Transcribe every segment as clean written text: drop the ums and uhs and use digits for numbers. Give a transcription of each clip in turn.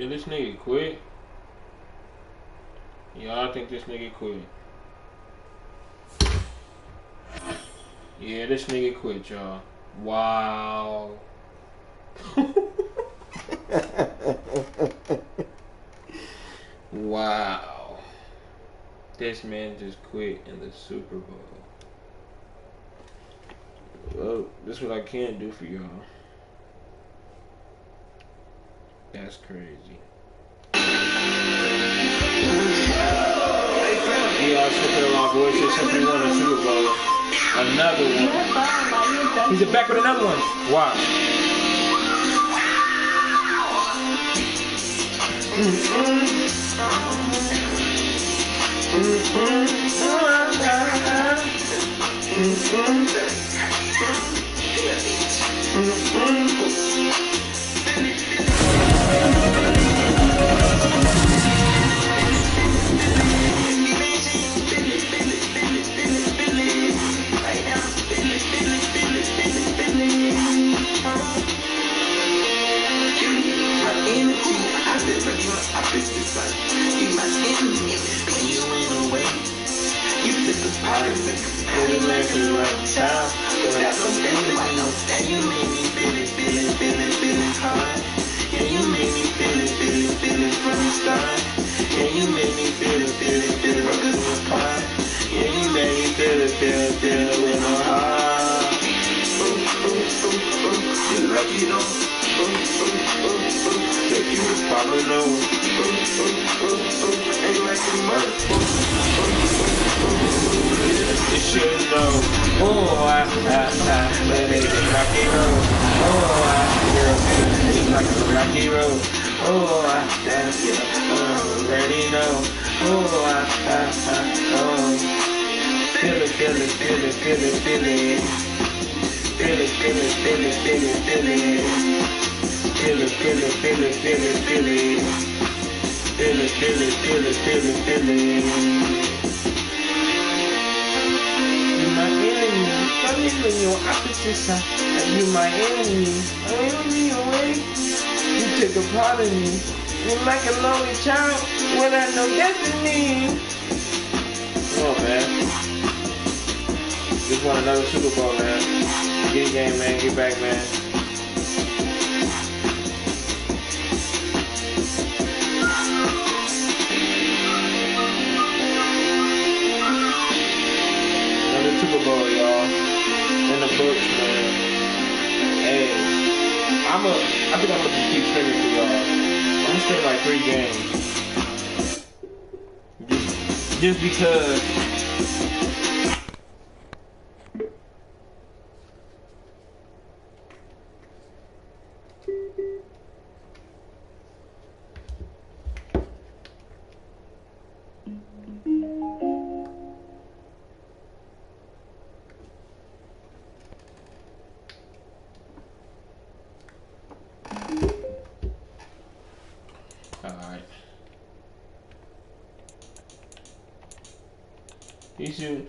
Did this nigga quit? Yeah, I think this nigga quit. Yeah, this nigga quit, y'all. Wow. Wow. This man just quit in the Super Bowl. Well, this is what I can't do for y'all. That's crazy. Yeah, I should put my voices since we won the Super Bowl. Another one. He's back with another one. Wow. You should know. Oh, I let it rocky road. Oh, it's like a rocky road. Oh, already know. Oh, feel it, feel it, feel it, feel it, feel it. Feel it, feel it, feel it, feel it, feel it. Feel it, feel it, feel it, feel it, feel it. Feel it, feel it, feel it, feel it, feel it. My enemy, I'm in your opposite side. You my enemy, me away. You took a part of me. You're like a lonely child without no destiny. Come on, man. Just won another Super Bowl, man. Get a game, man. Get back, man. Super Bowl, y'all. In the books, man. Hey, I think I'm gonna just keep streaming for y'all. I'm gonna stream like 3 games. Just because. Alright. He said,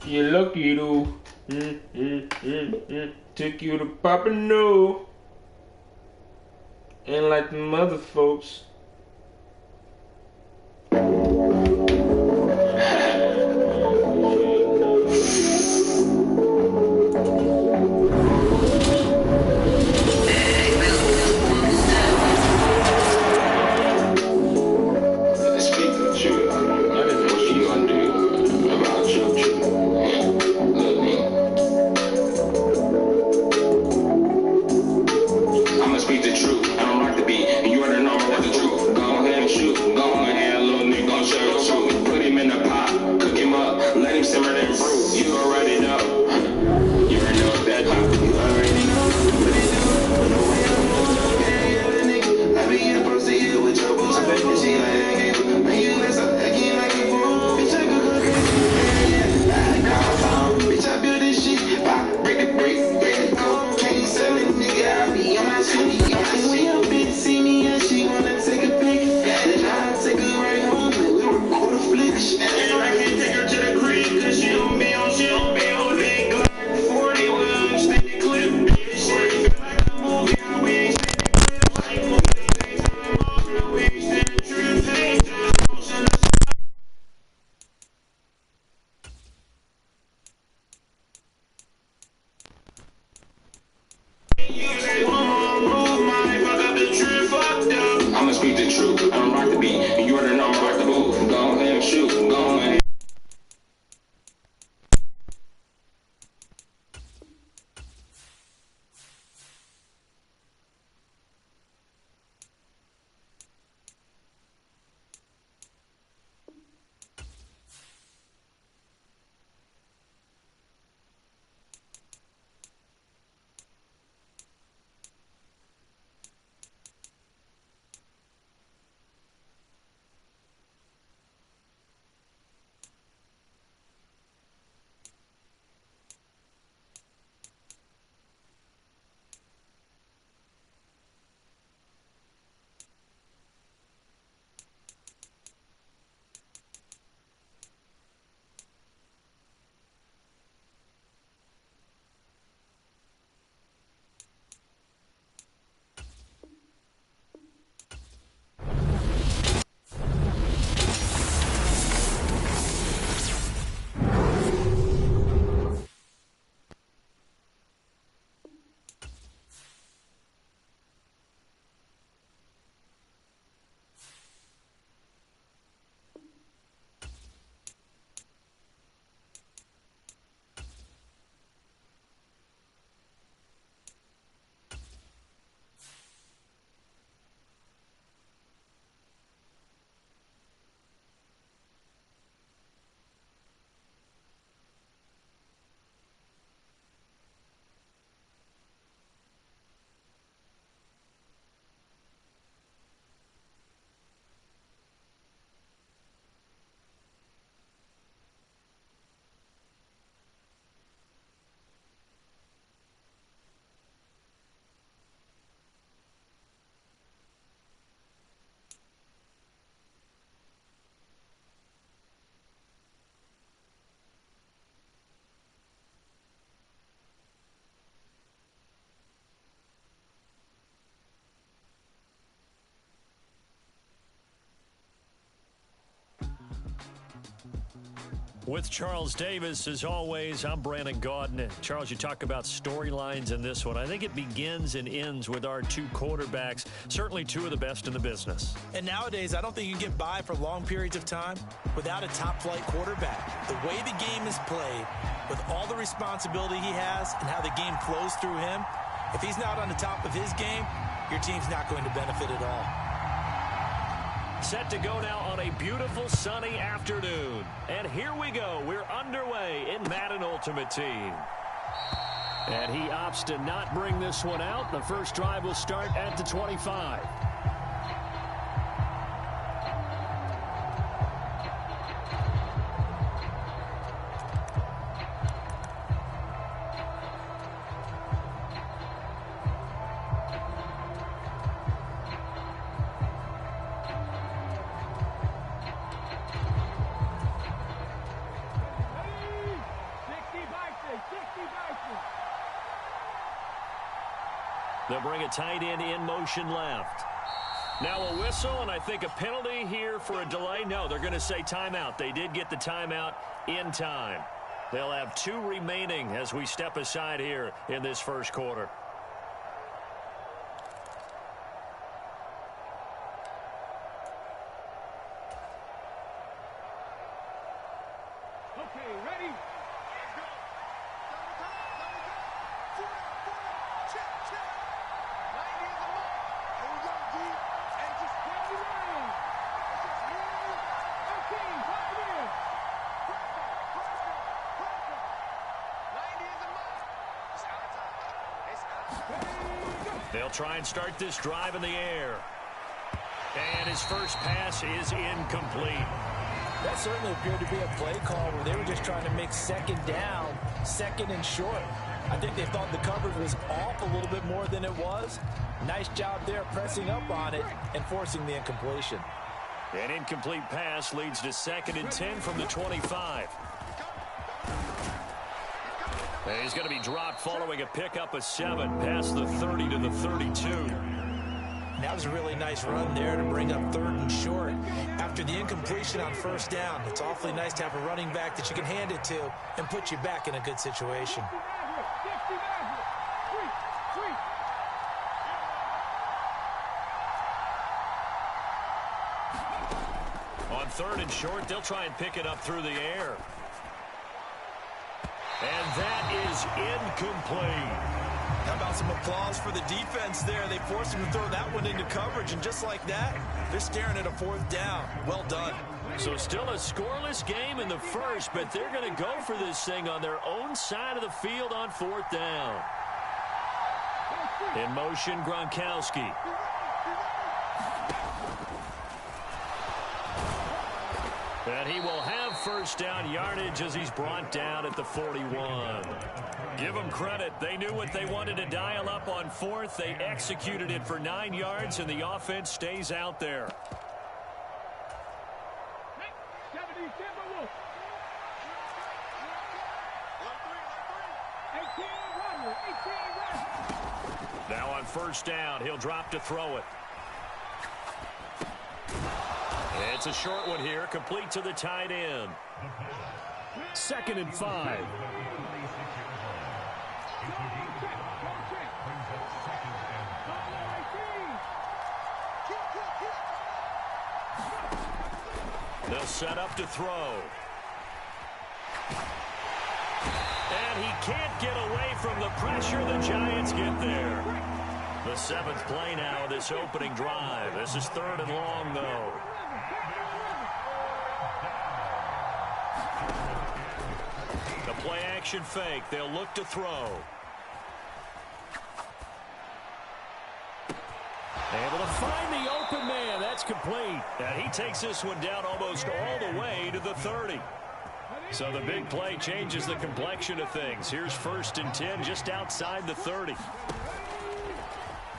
you're lucky though. Took you to Papa No. And like the mother folks. I'ma speak the truth. I don't like the beat, and you already know what the truth. With Charles Davis, as always, I'm Brandon Gaudin. Charles, you talk about storylines in this one. I think it begins and ends with our two quarterbacks, certainly two of the best in the business. And nowadays, I don't think you can get by for long periods of time without a top-flight quarterback. The way the game is played, with all the responsibility he has and how the game flows through him, if he's not on the top of his game, your team's not going to benefit at all. Set to go now on a beautiful sunny afternoon. And here we go. We're underway in Madden Ultimate Team. And he opts to not bring this one out. The first drive will start at the 25. They'll bring a tight end in motion left. Now a whistle, and I think a penalty here for a delay. No, they're going to say timeout. They did get the timeout in time. They'll have two remaining as we step aside here in this first quarter. They'll try and start this drive in the air. And his first pass is incomplete. That certainly appeared to be a play call where they were just trying to make second down, second and short. I think they thought the coverage was off a little bit more than it was. Nice job there pressing up on it and forcing the incompletion. An incomplete pass leads to 2nd and 10 from the 25. He's going to be dropped following a pickup of 7 past the 30 to the 32. That was a really nice run there to bring up 3rd and short. After the incompletion on 1st down, it's awfully nice to have a running back that you can hand it to and put you back in a good situation. On 3rd and short, they'll try and pick it up through the air. And that is incomplete. How about some applause for the defense there? They forced him to throw that one into coverage, and just like that, they're staring at a 4th down. Well done. So still a scoreless game in the first, but they're going to go for this thing on their own side of the field on 4th down. In motion, Gronkowski. And he will have 1st down yardage as he's brought down at the 41. Give them credit. They knew what they wanted to dial up on 4th. They executed it for 9 yards, and the offense stays out there. Now on 1st down, he'll drop to throw it. It's a short one here, complete to the tight end. 2nd and 5. They'll set up to throw. And he can't get away from the pressure. The Giants get there. The 7th play now of this opening drive. This is 3rd and long, though. The play action fake. They'll look to throw. Able to find the open man. That's complete. And he takes this one down almost all the way to the 30. So the big play changes the complexion of things. Here's 1st and 10 just outside the 30.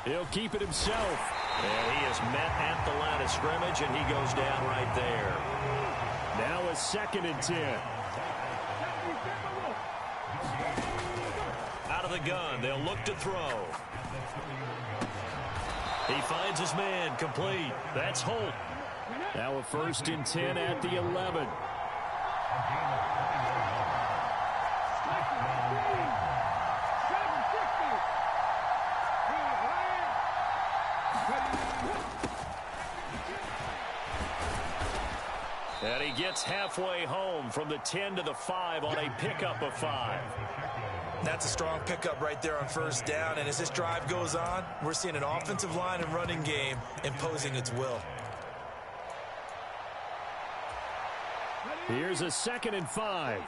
He'll keep it himself. And he is met at the line of scrimmage, and he goes down right there. Now a 2nd and 10. Out of the gun, they'll look to throw. He finds his man, complete. That's Holt. Now a 1st and 10 at the 11. And he gets halfway home from the 10 to the 5 on a pickup of 5. That's a strong pickup right there on first down. And as this drive goes on, we're seeing an offensive line and running game imposing its will. Here's a 2nd and 5.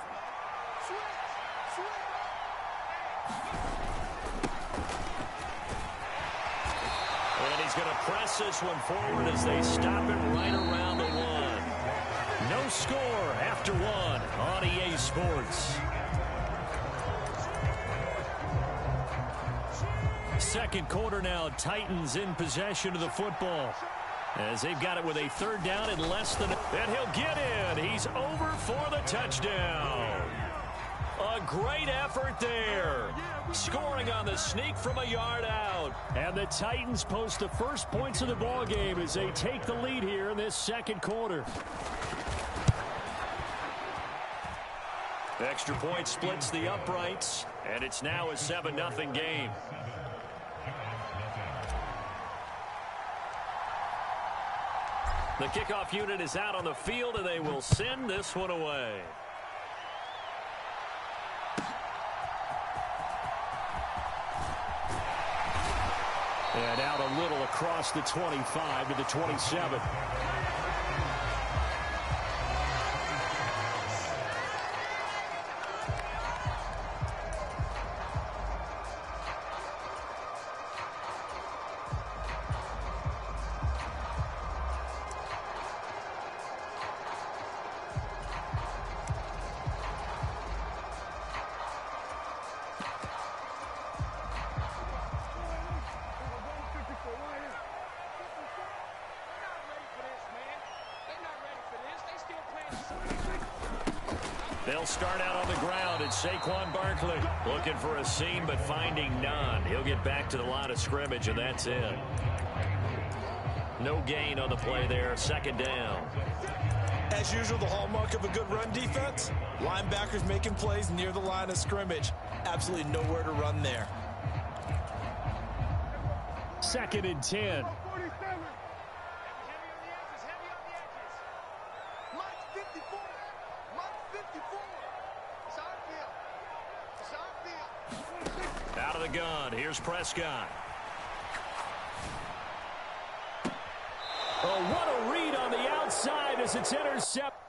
And he's going to press this one forward as they stop it right around the 1. No score after 1 on EA Sports. Second quarter now, Titans in possession of the football. As they've got it with a 3rd down and less than... And he'll get in. He's over for the touchdown. A great effort there. Scoring on the sneak from a yard out. And the Titans post the first points of the ball game as they take the lead here in this second quarter. Extra point splits the uprights, and it's now a 7-0 game. The kickoff unit is out on the field, and they will send this one away. And out a little across the 25 to the 27. They'll start out on the ground, and Saquon Barkley looking for a seam but finding none. He'll get back to the line of scrimmage, and that's it. No gain on the play there, 2nd down. As usual, the hallmark of a good run defense, linebackers making plays near the line of scrimmage. Absolutely nowhere to run there. 2nd and 10. Out of the gun, here's Prescott. Oh, what a read on the outside as it's intercepted.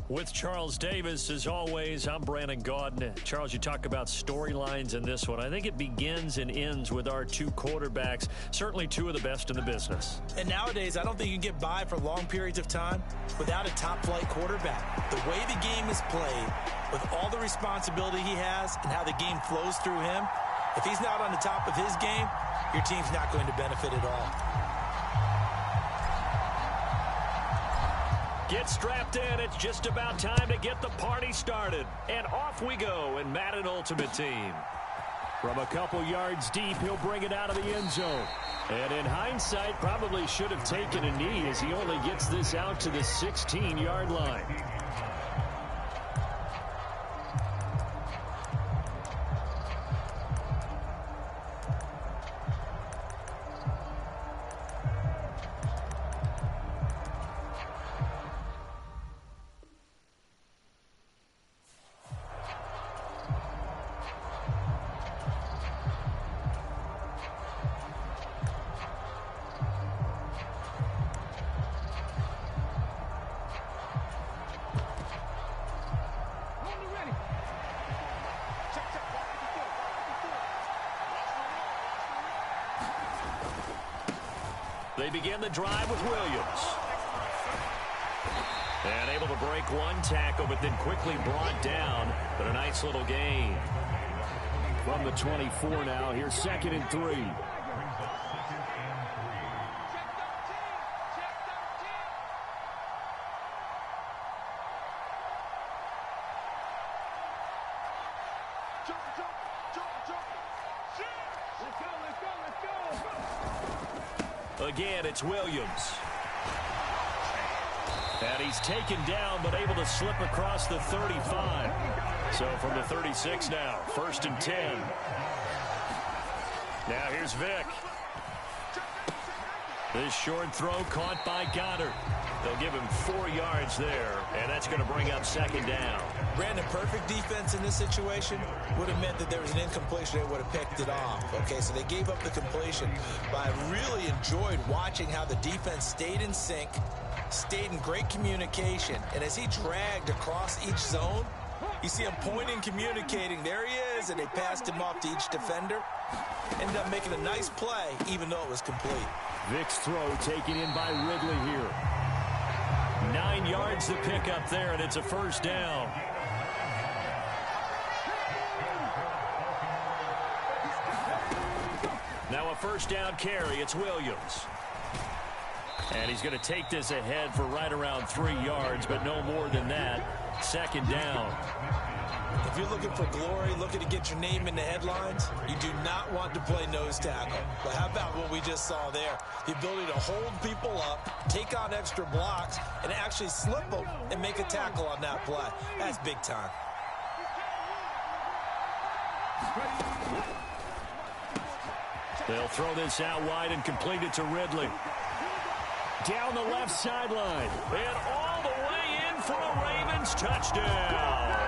With Charles Davis, as always, I'm Brandon Gaudin. Charles, you talk about storylines in this one. I think it begins and ends with our 2 quarterbacks, certainly 2 of the best in the business. And nowadays, I don't think you can get by for long periods of time without a top-flight quarterback. The way the game is played, with all the responsibility he has and how the game flows through him, if he's not on the top of his game, your team's not going to benefit at all. Get strapped in. It's just about time to get the party started. And off we go in Madden Ultimate Team. From a couple yards deep, he'll bring it out of the end zone. And in hindsight, probably should have taken a knee as he only gets this out to the 16-yard line. They begin the drive with Williams. And able to break one tackle, but then quickly brought down. But a nice little gain. From the 24 now, here's 2nd and 3. Again, it's Williams. And he's taken down, but able to slip across the 35. So from the 36 now, 1st and 10. Now here's Vick. This short throw caught by Goddard. They'll give him 4 yards there, and that's going to bring up 2nd down. Brandon, perfect defense in this situation would have meant that there was an incompletion. They would have picked it off. Okay, so they gave up the completion. But I really enjoyed watching how the defense stayed in sync, stayed in great communication. And as he dragged across each zone, you see him pointing, communicating. There he is, and they passed him off to each defender. Ended up making a nice play, even though it was complete. Vick's throw taken in by Ridley here. 9 yards to pick up there, and it's a 1st down. Now a 1st down carry. It's Williams. And he's going to take this ahead for right around 3 yards, but no more than that. 2nd down. If you're looking for glory, looking to get your name in the headlines, you do not want to play nose tackle. But how about what we just saw there? The ability to hold people up, take on extra blocks, and actually slip them and make a tackle on that play. That's big time. They'll throw this out wide and complete it to Ridley. Down the left sideline. And all the way in for a Ravens touchdown.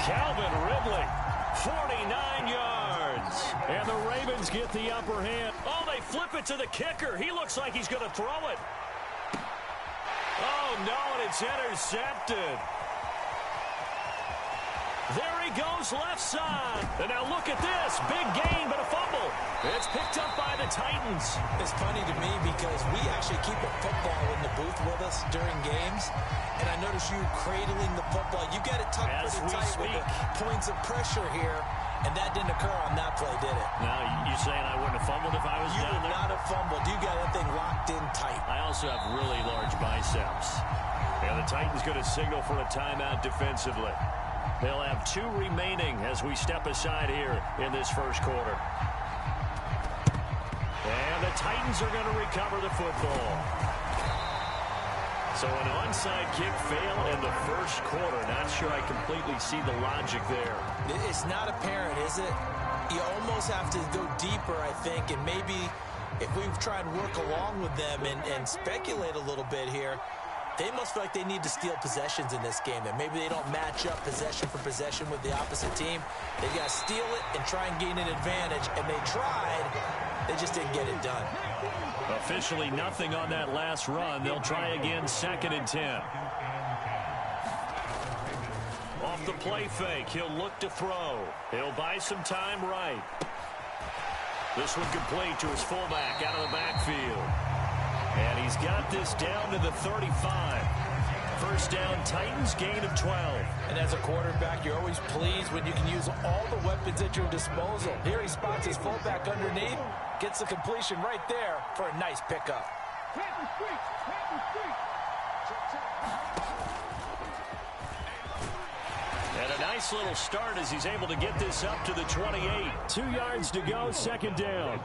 Calvin Ridley, 49 yards. And the Ravens get the upper hand. Oh, they flip it to the kicker. He looks like he's going to throw it. Oh, no, and it's intercepted. There he goes, left side. And now look at this. Big gain, but a fumble. It's picked up by the Titans. It's funny to me because we actually keep a football in the booth with us during games. And I notice you cradling the football. You got it tucked pretty tight with the points of pressure here. And that didn't occur on that play, did it? Now, you saying I wouldn't have fumbled if I was down there? You would not have fumbled. You got that thing locked in tight. I also have really large biceps. And the Titans going to signal for a timeout defensively. They'll have 2 remaining as we step aside here in this first quarter. And the Titans are going to recover the football. So an onside kick fail in the first quarter. Not sure I completely see the logic there. It's not apparent, is it? You almost have to go deeper, I think, and maybe if we try and work along with them and speculate a little bit here, they must feel like they need to steal possessions in this game. And maybe they don't match up possession for possession with the opposite team. They got to steal it and try and gain an advantage. And they tried. They just didn't get it done. Officially nothing on that last run. They'll try again, 2nd and 10. Off the play fake, he'll look to throw. He'll buy some time right. This one complete to his fullback out of the backfield. And he's got this down to the 35. 1st down, Titans, gain of 12. And as a quarterback, you're always pleased when you can use all the weapons at your disposal. Here he spots his fullback underneath, gets the completion right there for a nice pickup. And a nice little start as he's able to get this up to the 28. 2 yards to go, 2nd down.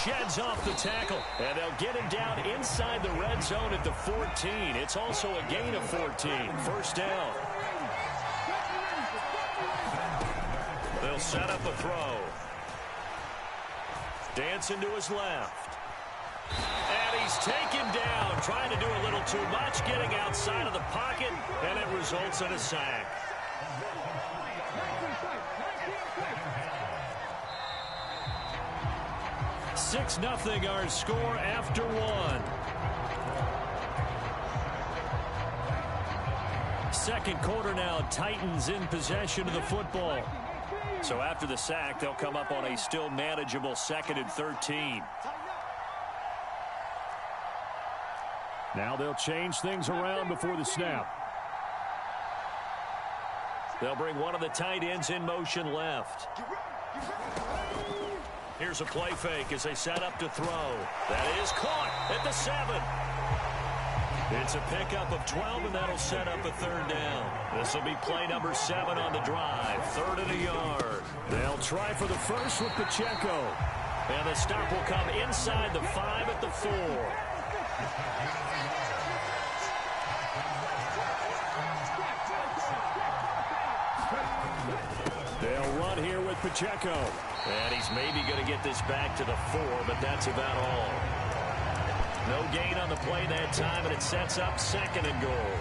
sheds off the tackle. And they'll get him down inside the red zone at the 14. It's also a gain of 14. First down. They'll set up a throw. Dancing to his left. And he's taken down, trying to do a little too much, getting outside of the pocket, and it results in a sack. (6-0) our score after one. Second quarter now, Titans in possession of the football. So after the sack, they'll come up on a still manageable 2nd and 13. Now they'll change things around before the snap. They'll bring one of the tight ends in motion left. Here's a play fake as they set up to throw. That is caught at the 7. It's a pickup of 12, and that'll set up a 3rd down. This will be play number 7 on the drive. 3rd and a yard. They'll try for the first with Pacheco. And the stop will come inside the 5 at the 4. They'll run here with Pacheco. And he's maybe going to get this back to the 4, but that's about all. No gain on the play that time, and it sets up 2nd and goal.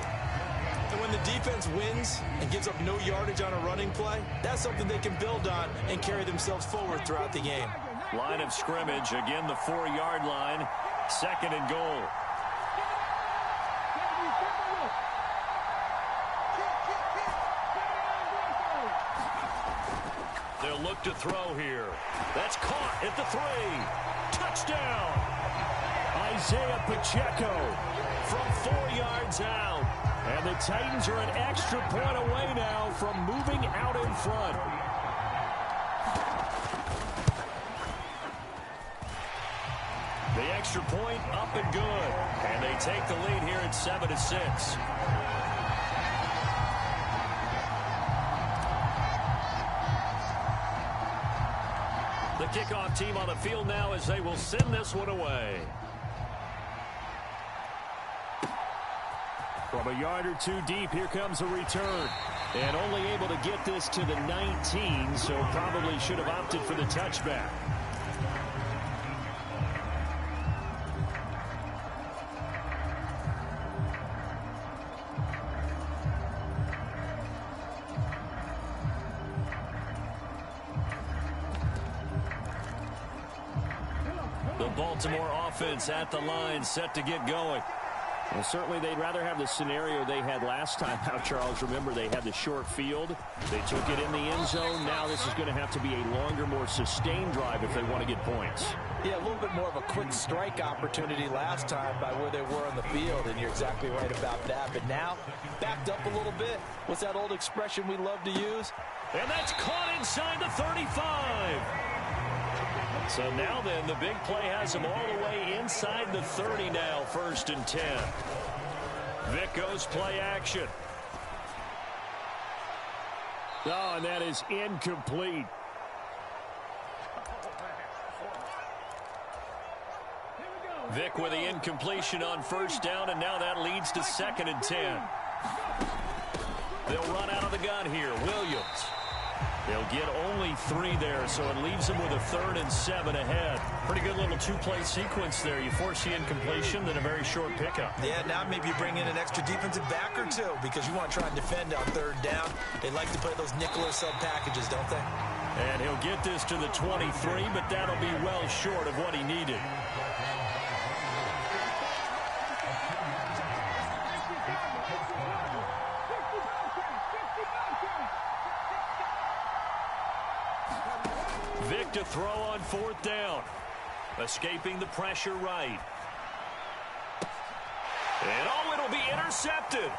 And when the defense wins and gives up no yardage on a running play, that's something they can build on and carry themselves forward throughout the game. Line of scrimmage, again the 4-yard line, 2nd and goal. They'll look to throw here. That's caught at the 3. Touchdown! Isaiah Pacheco from 4 yards out. And the Titans are an extra point away now from moving out in front. The extra point up and good. And they take the lead here at 7-6. The kickoff team on the field now as they will send this one away. From a yard or 2 deep, here comes a return. And only able to get this to the 19, so probably should have opted for the touchback. The Baltimore offense at the line, set to get going. Well, certainly they'd rather have the scenario they had last time out, Charles. Remember, they had the short field. They took it in the end zone. Now this is going to have to be a longer, more sustained drive if they want to get points. Yeah, a little bit more of a quick strike opportunity last time by where they were on the field, and you're exactly right about that. But now, backed up a little bit. What's that old expression we love to use? And that's caught inside the 35. So now then, the big play has them all the way inside the 30 now, 1st and 10. Vic goes play action. Oh, and that is incomplete. Vic with the incompletion on 1st down, and now that leads to 2nd and 10. They'll run out of the gun here. Williams. They'll get only 3 there, so it leaves them with a 3rd and 7 ahead. Pretty good little 2-play sequence there. You force the incompletion, then a very short pickup. Yeah, now maybe you bring in an extra defensive back or 2 because you want to try and defend on 3rd down. They like to play those nickel or sub packages, don't they? And he'll get this to the 23, but that'll be well short of what he needed. Vic to throw on 4th down. Escaping the pressure right. And oh, it'll be intercepted.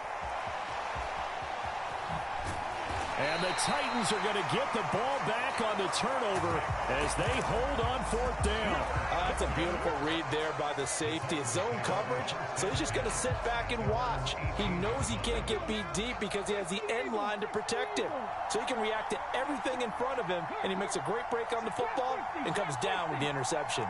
And the Titans are going to get the ball back on the turnover as they hold on 4th down. That's a beautiful read there by the safety. It's zone coverage, so he's just going to sit back and watch. He knows he can't get beat deep because he has the end line to protect him. So he can react to everything in front of him, and he makes a great break on the football and comes down with the interception.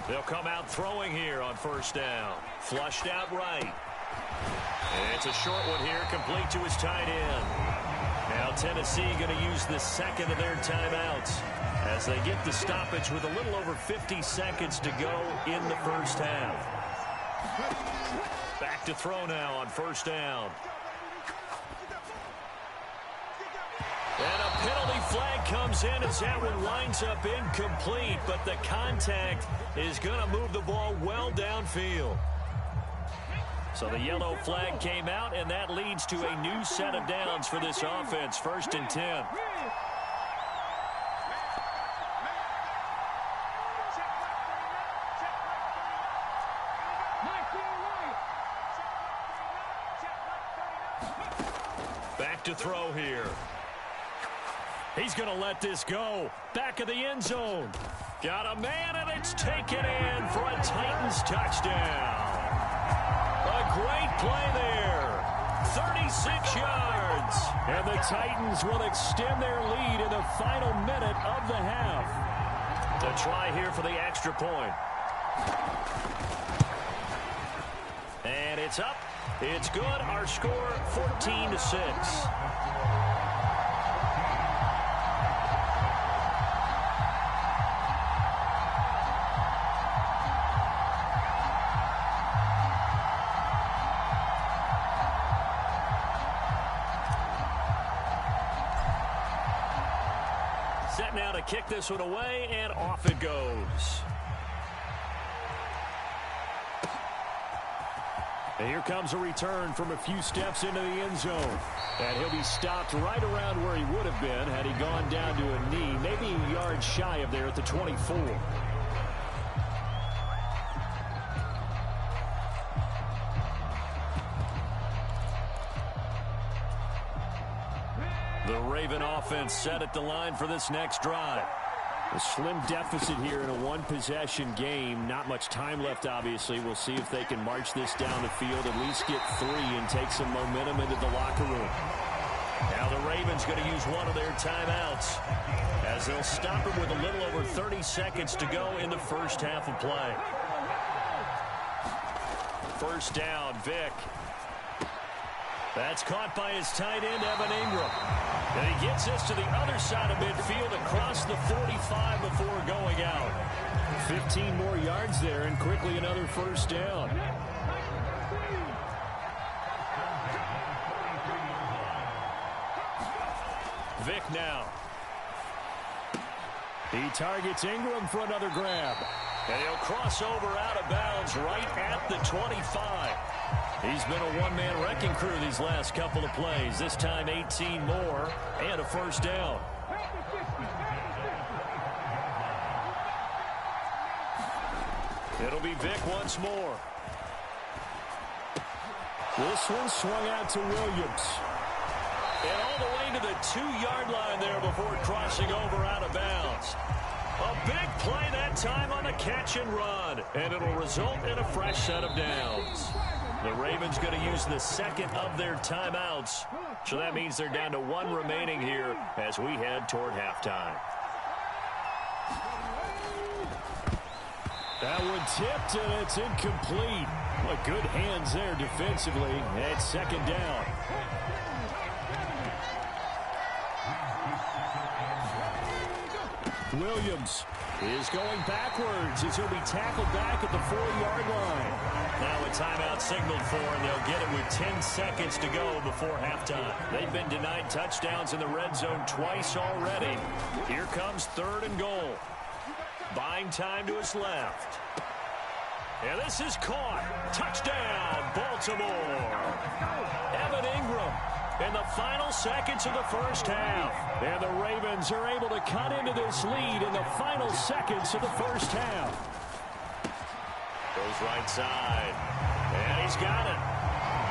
They'll come out throwing here on first down. Flushed out right. And it's a short one here, complete to his tight end. Now Tennessee going to use the second of their timeouts as they get the stoppage with a little over 50 seconds to go in the first half. Back to throw now on first down. And a penalty flag comes in as that one winds up incomplete, but the contact is going to move the ball well downfield. So the yellow flag came out, and that leads to a new set of downs for this offense. 1st and 10. Back to throw here. He's going to let this go. Back of the end zone. Got a man, and it's taken in for a Titans touchdown. A great play there. 36 yards. And the Titans will extend their lead in the final minute of the half. To try here for the extra point. And it's up. It's good. Our score 14-6. Set now to kick this one away, and off it goes. And here comes a return from a few steps into the end zone. And he'll be stopped right around where he would have been had he gone down to a knee, maybe a yard shy of there at the 24. The Raven offense set at the line for this next drive. A slim deficit here in a one-possession game. Not much time left, obviously. We'll see if they can march this down the field, at least get 3 and take some momentum into the locker room. Now the Ravens going to use one of their timeouts as they'll stop it with a little over 30 seconds to go in the first half of play. First down, Vick. That's caught by his tight end, Evan Ingram. And he gets this to the other side of midfield across the 45 before going out. 15 more yards there and quickly another first down. Vick now. He targets Ingram for another grab. And he'll cross over out of bounds right at the 25. He's been a one-man wrecking crew these last couple of plays. This time 18 more and a first down. It'll be Vick once more. This one swung out to Williams. And all the way to the 2-yard line there before crossing over out of bounds. A big play that time on the catch and run. And it'll result in a fresh set of downs. The Ravens going to use the second of their timeouts. So that means they're down to 1 remaining here as we head toward halftime. That one tipped, and it's incomplete. Well, good hands there defensively. It's second down. Williams is going backwards as he'll be tackled back at the 4-yard line. Now a timeout signaled for, and they'll get it with 10 seconds to go before halftime. They've been denied touchdowns in the red zone twice already. Here comes 3rd and goal. Buying time to his left. And this is caught. Touchdown, Baltimore. Evan Ingram in the final seconds of the first half. And the Ravens are able to cut into this lead in the final seconds of the first half. Goes right side. And he's got it.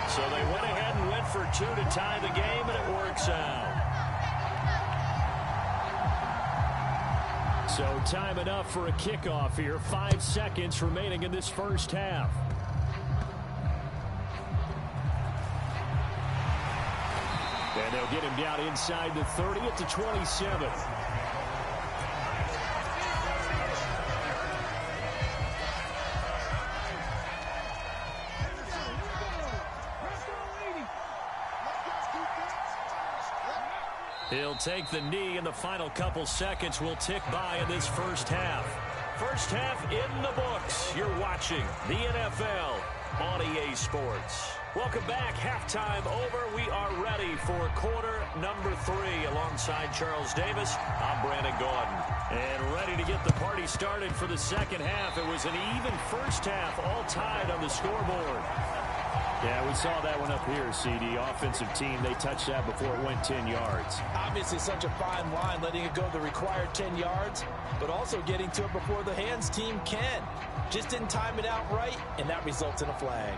So they went ahead and went for 2 to tie the game, and it works out. So time enough for a kickoff here. 5 seconds remaining in this first half. And they'll get him down inside the 30 at the 27. He'll take the knee, and the final couple seconds will tick by in this first half. First half in the books. You're watching the NFL on EA Sports. Welcome back. Halftime over. We are ready for quarter number 3. Alongside Charles Davis, I'm Brandon Gaudin. And ready to get the party started for the second half. It was an even first half, all tied on the scoreboard. Yeah, we saw that one up here, CD. Offensive team, they touched that before it went 10 yards. Obviously such a fine line, letting it go the required 10 yards, but also getting to it before the hands team can. Just didn't time it out right, and that results in a flag.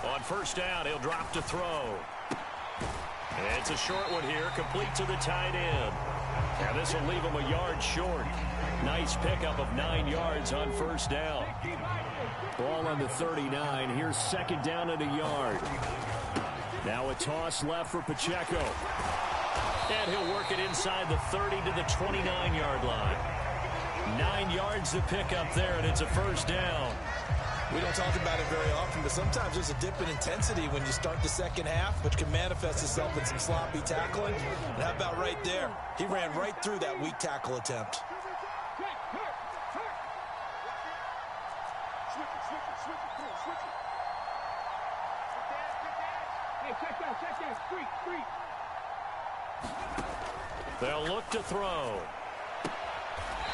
On first down, he'll drop to throw. It's a short one here, complete to the tight end. And this will leave him a yard short. Nice pickup of 9 yards on first down. Ball on the 39. Here's second down and a yard. Now a toss left for Pacheco. And he'll work it inside the 30 to the 29-yard line. 9 yards to pick up there, and it's a first down. We don't talk about it very often, but sometimes there's a dip in intensity when you start the second half, which can manifest itself in some sloppy tackling. And how about right there? He ran right through that weak tackle attempt. They'll look to throw.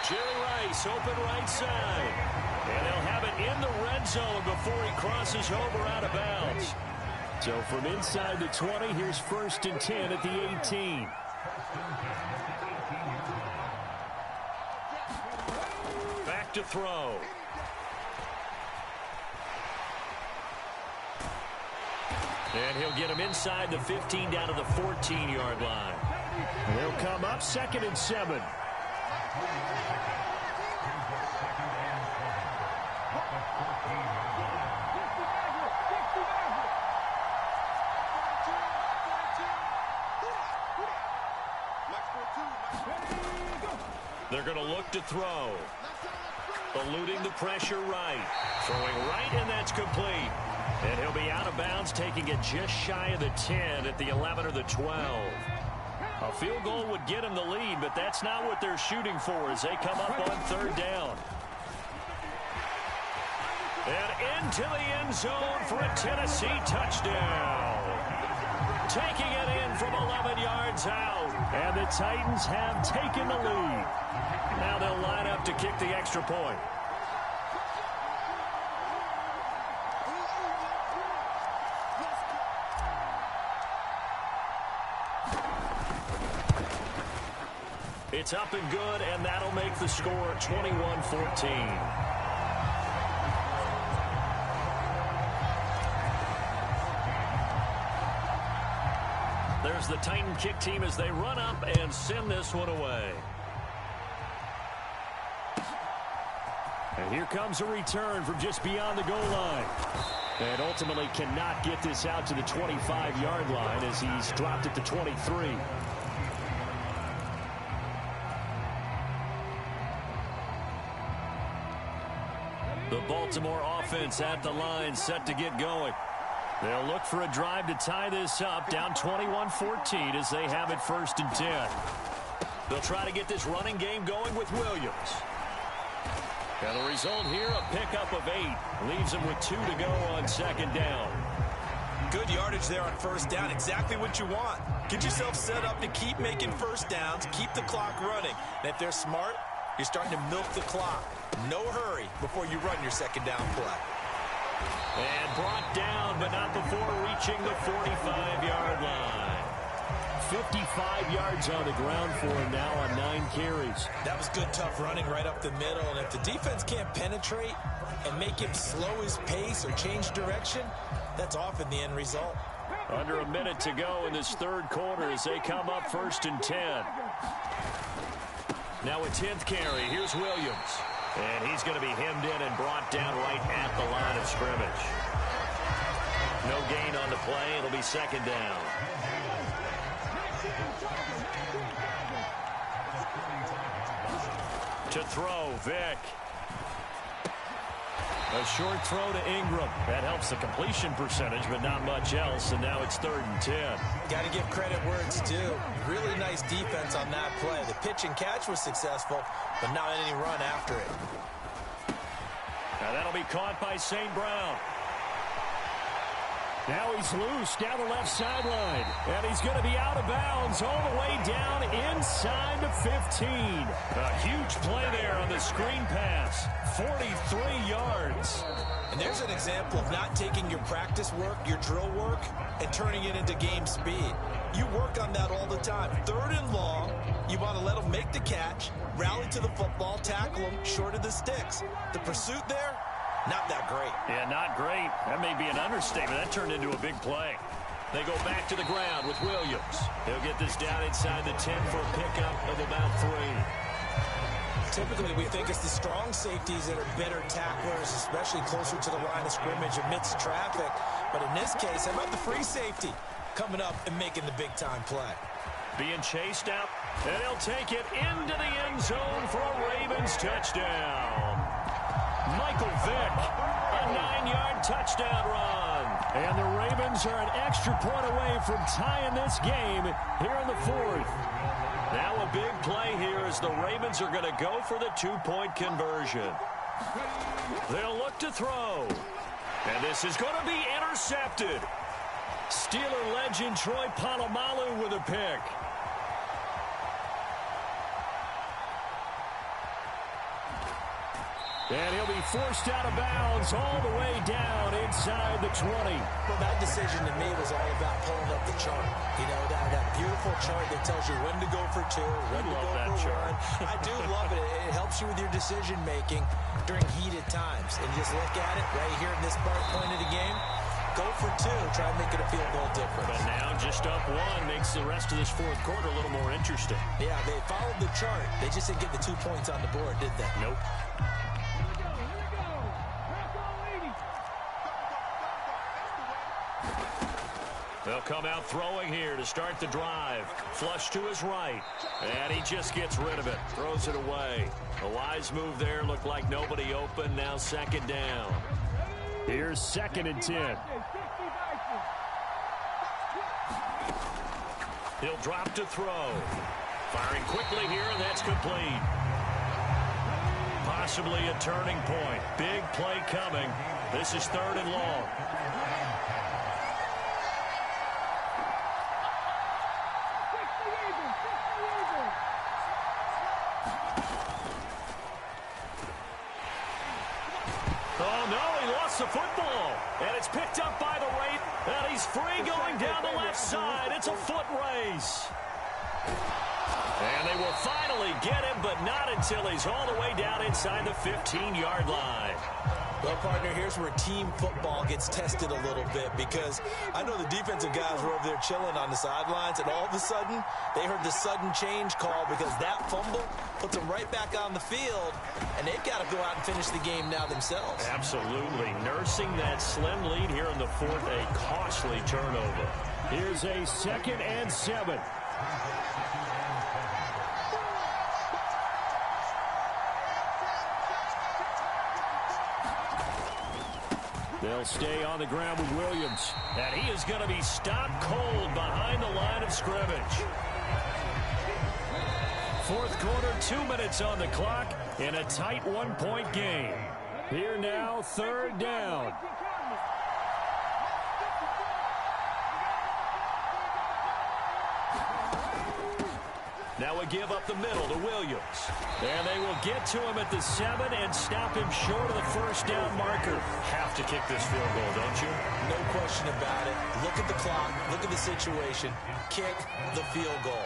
Jerry Rice, open right side. And they'll have it in the red zone before he crosses over out of bounds. So from inside the 20, here's first and 10 at the 18. Back to throw. And he'll get him inside the 15 down to the 14-yard line. They'll come up second and 7. They're going to look to throw. Eluding the pressure right. Throwing right, and that's complete. And he'll be out of bounds, taking it just shy of the 10 at the 11 or the 12. A field goal would get him the lead, but that's not what they're shooting for as they come up on third down. And into the end zone for a Tennessee touchdown. Taking it in from 11 yards out. And the Titans have taken the lead. Now they'll line up to kick the extra point. It's up and good, and that'll make the score 21-14. There's the Titan kick team as they run up and send this one away. And here comes a return from just beyond the goal line. And ultimately cannot get this out to the 25-yard line as he's dropped at the 23. The Baltimore offense at the line, set to get going. They'll look for a drive to tie this up, down 21-14 as they have it first and 10. They'll try to get this running game going with Williams. And the result here, a pickup of 8. Leaves them with 2 to go on second down. Good yardage there on first down. Exactly what you want. Get yourself set up to keep making first downs, keep the clock running. And if they're smart, you're starting to milk the clock. No hurry before you run your second down play. And brought down, but not before reaching the 45-yard line. 55 yards on the ground for him now on 9 carries. That was good, tough running right up the middle. And if the defense can't penetrate and make him slow his pace or change direction, that's often the end result. Under a minute to go in this third quarter as they come up first and 10. Now a 10th carry. Here's Williams. And he's going to be hemmed in and brought down right at the line of scrimmage. No gain on the play. It'll be second down. To throw, Vick. A short throw to Ingram. That helps the completion percentage, but not much else, and now it's 3rd and 10. Got to give credit where it's due. Really nice defense on that play. The pitch and catch was successful, but not any run after it. Now that'll be caught by St. Brown. Now he's loose down the left sideline. And he's going to be out of bounds all the way down inside the 15. A huge play there on the screen pass. 43 yards. And there's an example of not taking your practice work, your drill work, and turning it into game speed. You work on that all the time. 3rd and long, you want to let them make the catch, rally to the football, tackle them short of the sticks. The pursuit there, not that great. Yeah, not great. That may be an understatement. That turned into a big play. They go back to the ground with Williams. He'll get this down inside the 10 for a pickup of about 3. Typically, we think it's the strong safeties that are better tacklers, especially closer to the line of scrimmage amidst traffic. But in this case, how about the free safety coming up and making the big-time play? Being chased out, and he'll take it into the end zone for a Ravens touchdown. Michael Vick, a 9-yard touchdown run. And the Ravens are an extra point away from tying this game here in the 4th. Now a big play here as the Ravens are going to go for the 2-point conversion. They'll look to throw. And this is going to be intercepted. Steeler legend Troy Polamalu with a pick. And he'll be forced out of bounds all the way down inside the 20. Well, that decision to me was all about pulling up the chart. You know, that beautiful chart that tells you when to go for 2, when to go for 1. I do love it. It helps you with your decision-making during heated times. And just look at it right here in this point of the game. Go for 2. Try and make it a field goal difference. But now just up 1 makes the rest of this 4th quarter a little more interesting. Yeah, they followed the chart. They just didn't get the 2 points on the board, did they? Nope. They'll come out throwing here to start the drive. Flush to his right. And he just gets rid of it. Throws it away. A wise move there. Looked like nobody open. Now 2nd down. Here's 2nd and 10. He'll drop to throw. Firing quickly here, and that's complete. Possibly a turning point. Big play coming. This is 3rd and long. Oh, no, he lost the football. And it's picked up by the Ravens. And he's free going down the left side. It's a foot race. And they will finally get him, but not until he's all the way down inside the 15-yard line. Well, partner, here's where team football gets tested a little bit, because I know the defensive guys were over there chilling on the sidelines, and all of a sudden, they heard the sudden change call because that fumble puts them right back on the field, and they've got to go out and finish the game now themselves. Absolutely. Nursing that slim lead here in the 4th, a costly turnover. Here's a 2nd and 7. They'll stay on the ground with Williams. And he is going to be stopped cold behind the line of scrimmage. 4th quarter, 2 minutes on the clock in a tight 1-point game. Here now, 3rd down. Now we give up the middle to Williams. And they will get to him at the 7 and stop him short of the 1st down marker. Have to kick this field goal, don't you? No question about it. Look at the clock. Look at the situation. Kick the field goal.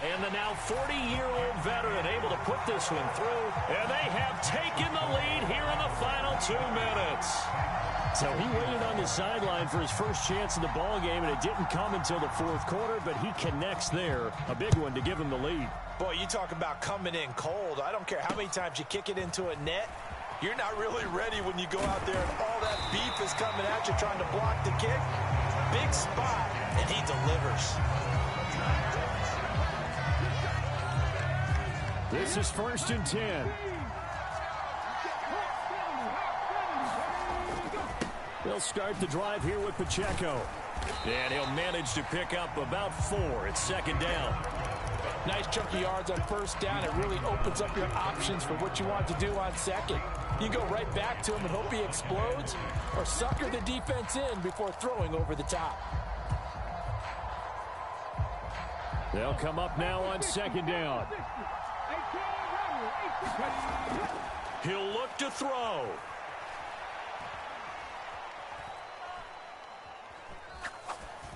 And the now 40-year-old veteran able to put this one through. And they have taken the lead here in the final 2 minutes. So he waited on the sideline for his first chance in the ball game, and it didn't come until the 4th quarter, but he connects there. A big one to give him the lead. Boy, you talk about coming in cold. I don't care how many times you kick it into a net. You're not really ready when you go out there and all that beef is coming at you trying to block the kick. Big spot, and he delivers. This is 1st and 10. They'll start the drive here with Pacheco. And he'll manage to pick up about 4. It's 2nd down. Nice chunky yards on 1st down. It really opens up your options for what you want to do on 2nd. You go right back to him and hope he explodes, or sucker the defense in before throwing over the top. They'll come up now on 2nd down. He'll look to throw.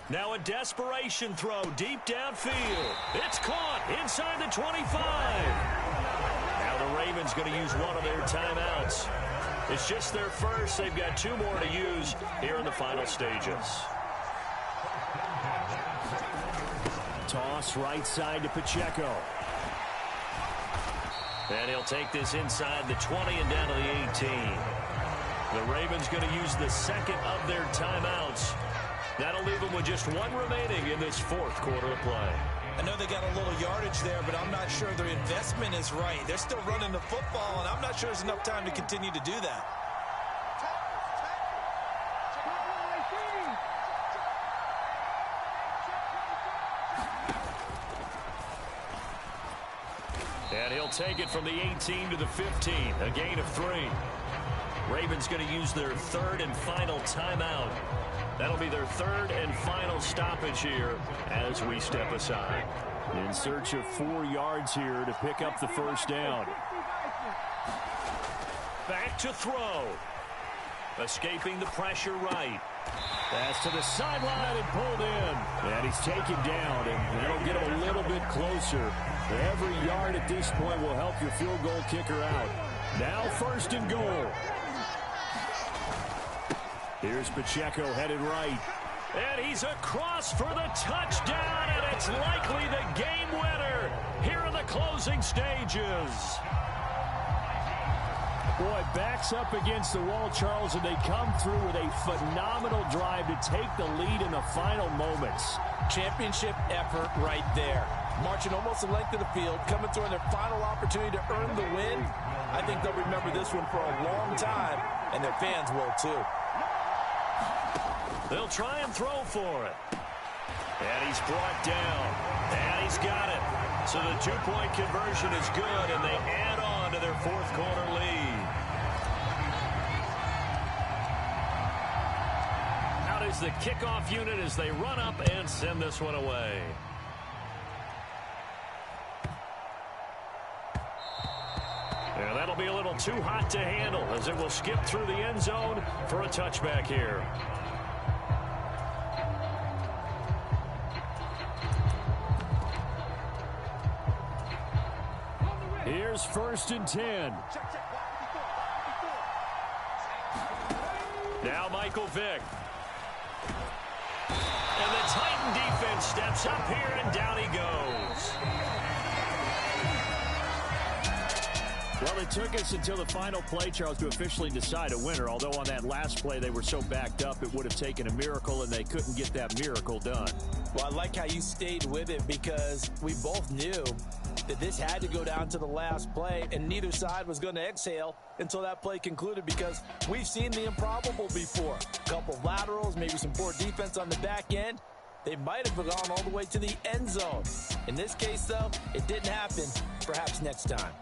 Now a desperation throw deep downfield. It's caught inside the 25. Now the Ravens going to use one of their timeouts. It's just their first. They've got 2 more to use here in the final stages. Toss right side to Pacheco. And he'll take this inside the 20 and down to the 18. The Ravens going to use the 2nd of their timeouts. That'll leave them with just 1 remaining in this 4th quarter of play. I know they got a little yardage there, but I'm not sure their investment is right. They're still running the football, and I'm not sure there's enough time to continue to do that. And he'll take it from the 18 to the 15, a gain of 3. Ravens going to use their 3rd and final timeout. That'll be their 3rd and final stoppage here as we step aside. In search of 4 yards here to pick up the 1st down. Back to throw. Escaping the pressure right. Pass to the sideline and pulled in. And he's taken down, and that'll get him a little bit closer. Every yard at this point will help your field goal kicker out. Now 1st and goal. Here's Pacheco headed right. And he's across for the touchdown, and it's likely the game winner here in the closing stages. Boy, backs up against the wall, Charles, and they come through with a phenomenal drive to take the lead in the final moments. Championship effort right there. Marching almost the length of the field, coming through in their final opportunity to earn the win. I think they'll remember this one for a long time, and their fans will too. They'll try and throw for it. And he's brought down. And he's got it. So the 2-point conversion is good, and they add on to their 4th quarter lead. Out is the kickoff unit as they run up and send this one away. And that'll be a little too hot to handle as it will skip through the end zone for a touchback here. Here's 1st and 10. Now Michael Vick. And the Titan defense steps up here, and down he goes. Well, it took us until the final play, Charles, to officially decide a winner. Although on that last play they were so backed up, it would have taken a miracle, and they couldn't get that miracle done. Well, I like how you stayed with it, because we both knew that this had to go down to the last play, and neither side was going to exhale until that play concluded, because we've seen the improbable before. A couple of laterals, maybe some poor defense on the back end. They might have gone all the way to the end zone. In this case, though, it didn't happen. Perhaps next time.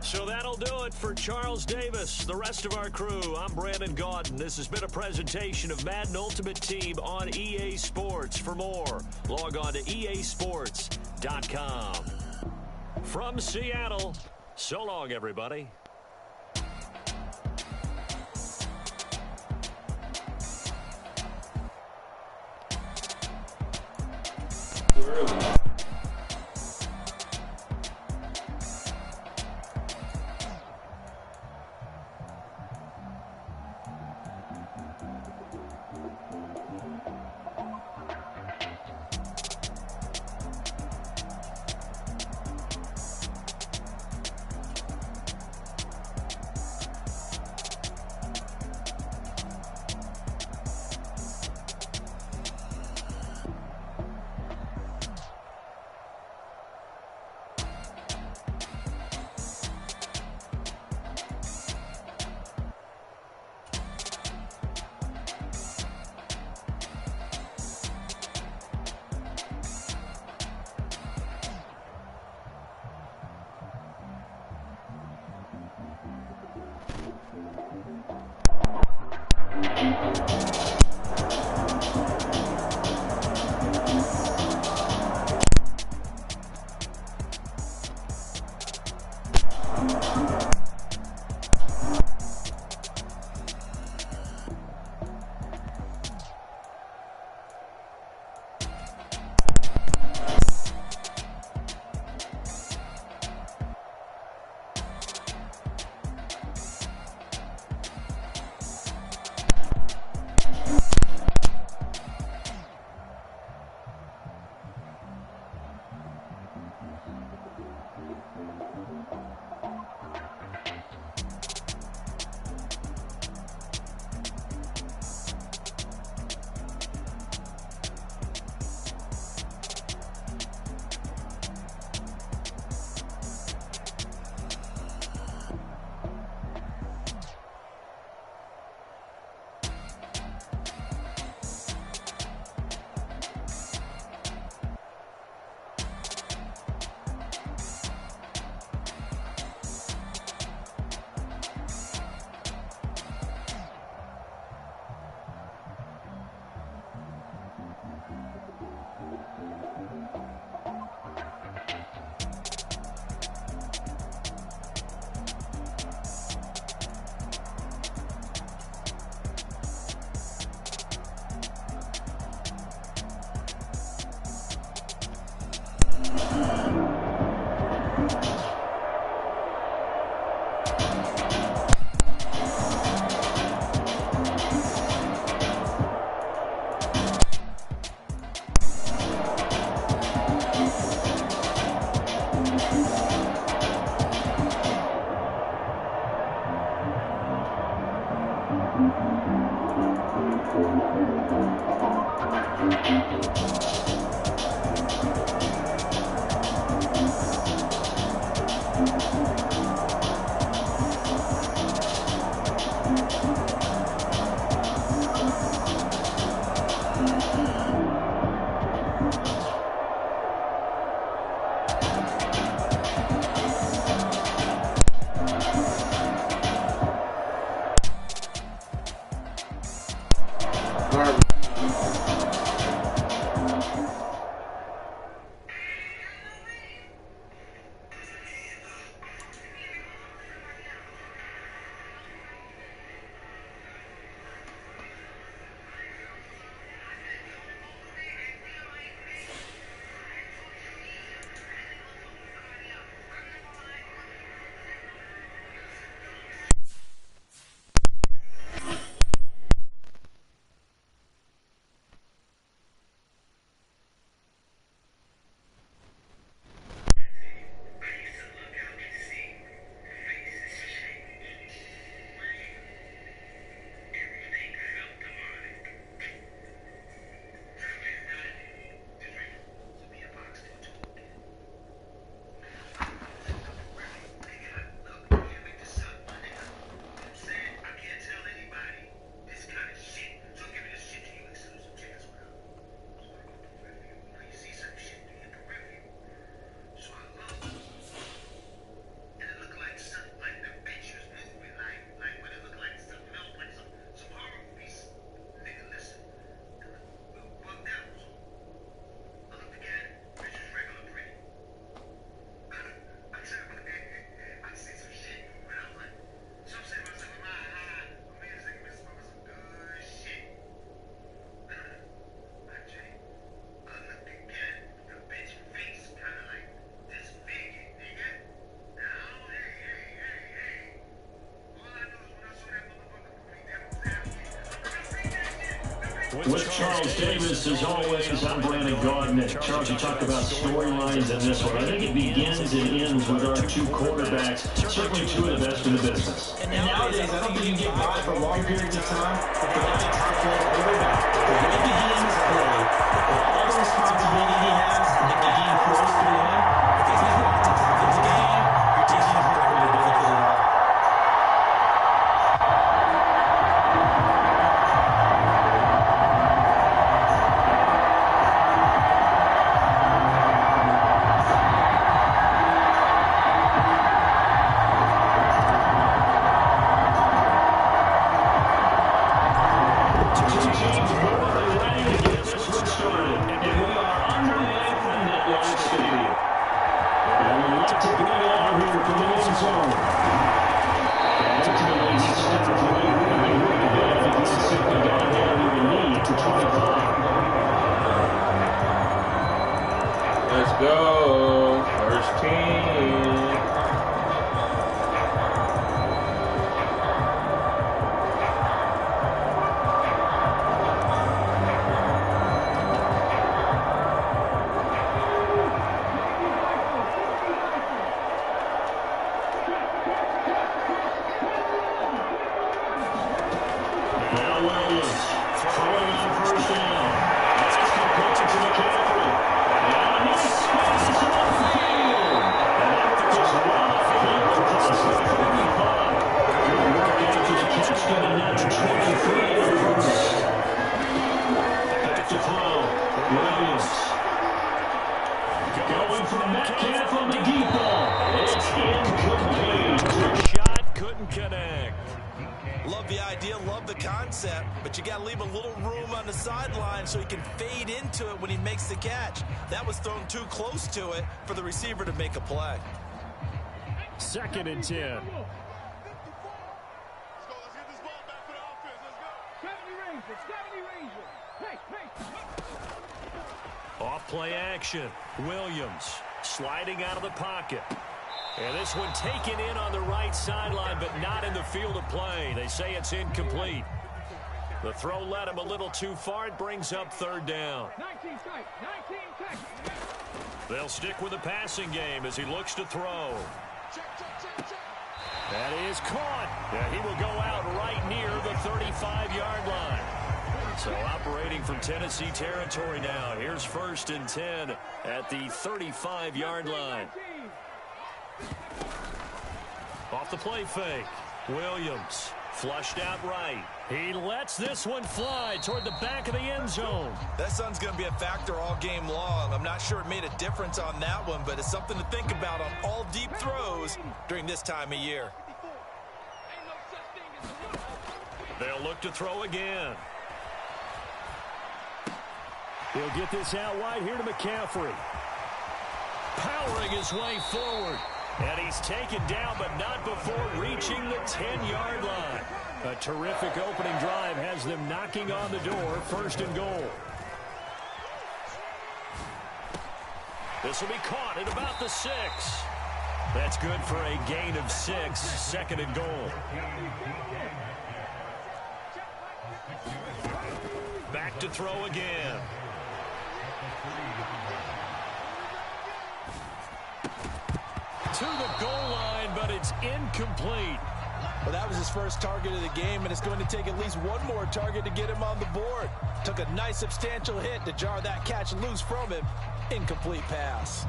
So that'll do it for Charles Davis, the rest of our crew. I'm Brandon Gaudin. This has been a presentation of Madden Ultimate Team on EA Sports. For more, log on to easports.com. From Seattle, so long, everybody. With Charles Davis, as always, I'm Brandon Gaudin. Charles, you talked about storylines in this one. I think it begins and ends with our two quarterbacks, certainly two of the best in the business. And nowadays, I don't think you can get by for long periods of time without a top-flight quarterback. The way the game is played, with all the responsibility he has, and the game flows through him, if he's not at the top of his game, your team's not going to really benefit at all. concept, but you got to leave a little room on the sideline so he can fade into it when he makes the catch. That was thrown too close to it for the receiver to make a play. 2nd and 10. Off play action. Williams sliding out of the pocket. And this one taken in on the right sideline, but not in the field of play. They say it's incomplete. The throw led him a little too far. It brings up 3rd down. They'll stick with the passing game as he looks to throw. That is caught. And he will go out right near the 35-yard line. So operating from Tennessee territory now. Here's 1st and 10 at the 35-yard line. Off the play fake. Williams flushed out right. He lets this one fly toward the back of the end zone. That sun's going to be a factor all game long. I'm not sure it made a difference on that one, but it's something to think about on all deep throws during this time of year. They'll look to throw again. He'll get this out wide here to McCaffrey. Powering his way forward. And he's taken down, but not before reaching the 10-yard line. A terrific opening drive has them knocking on the door. 1st and goal. This will be caught at about the 6. That's good for a gain of 6. 2nd and goal. Back to throw again. To the goal line, but it's incomplete. Well, that was his first target of the game, and it's going to take at least one more target to get him on the board. Took a nice substantial hit to jar that catch loose from him. Incomplete pass.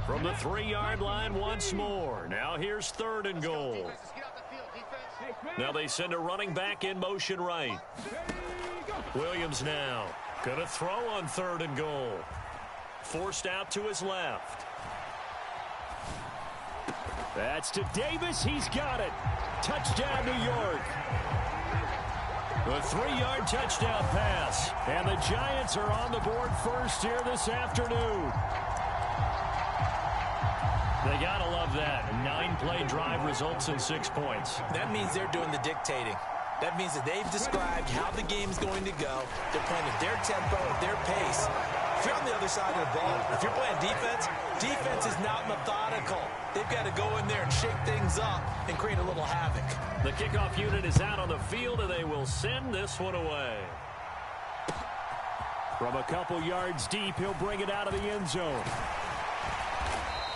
From the 3-yard line once more. Now here's 3rd and goal. Now they send a running back in motion right. Williams now going to throw on 3rd and goal. Forced out to his left. That's to Davis. He's got it. Touchdown, New York. The 3-yard touchdown pass. And the Giants are on the board first here this afternoon. They got to love that. 9-play drive results in 6 points. That means they're doing the dictating. That means that they've described how the game's going to go. They're playing at their tempo, at their pace. If you're on the other side of the ball, if you're playing defense, defense is not methodical. They've got to go in there and shake things up and create a little havoc. The kickoff unit is out on the field, and they will send this one away. From a couple yards deep, he'll bring it out of the end zone.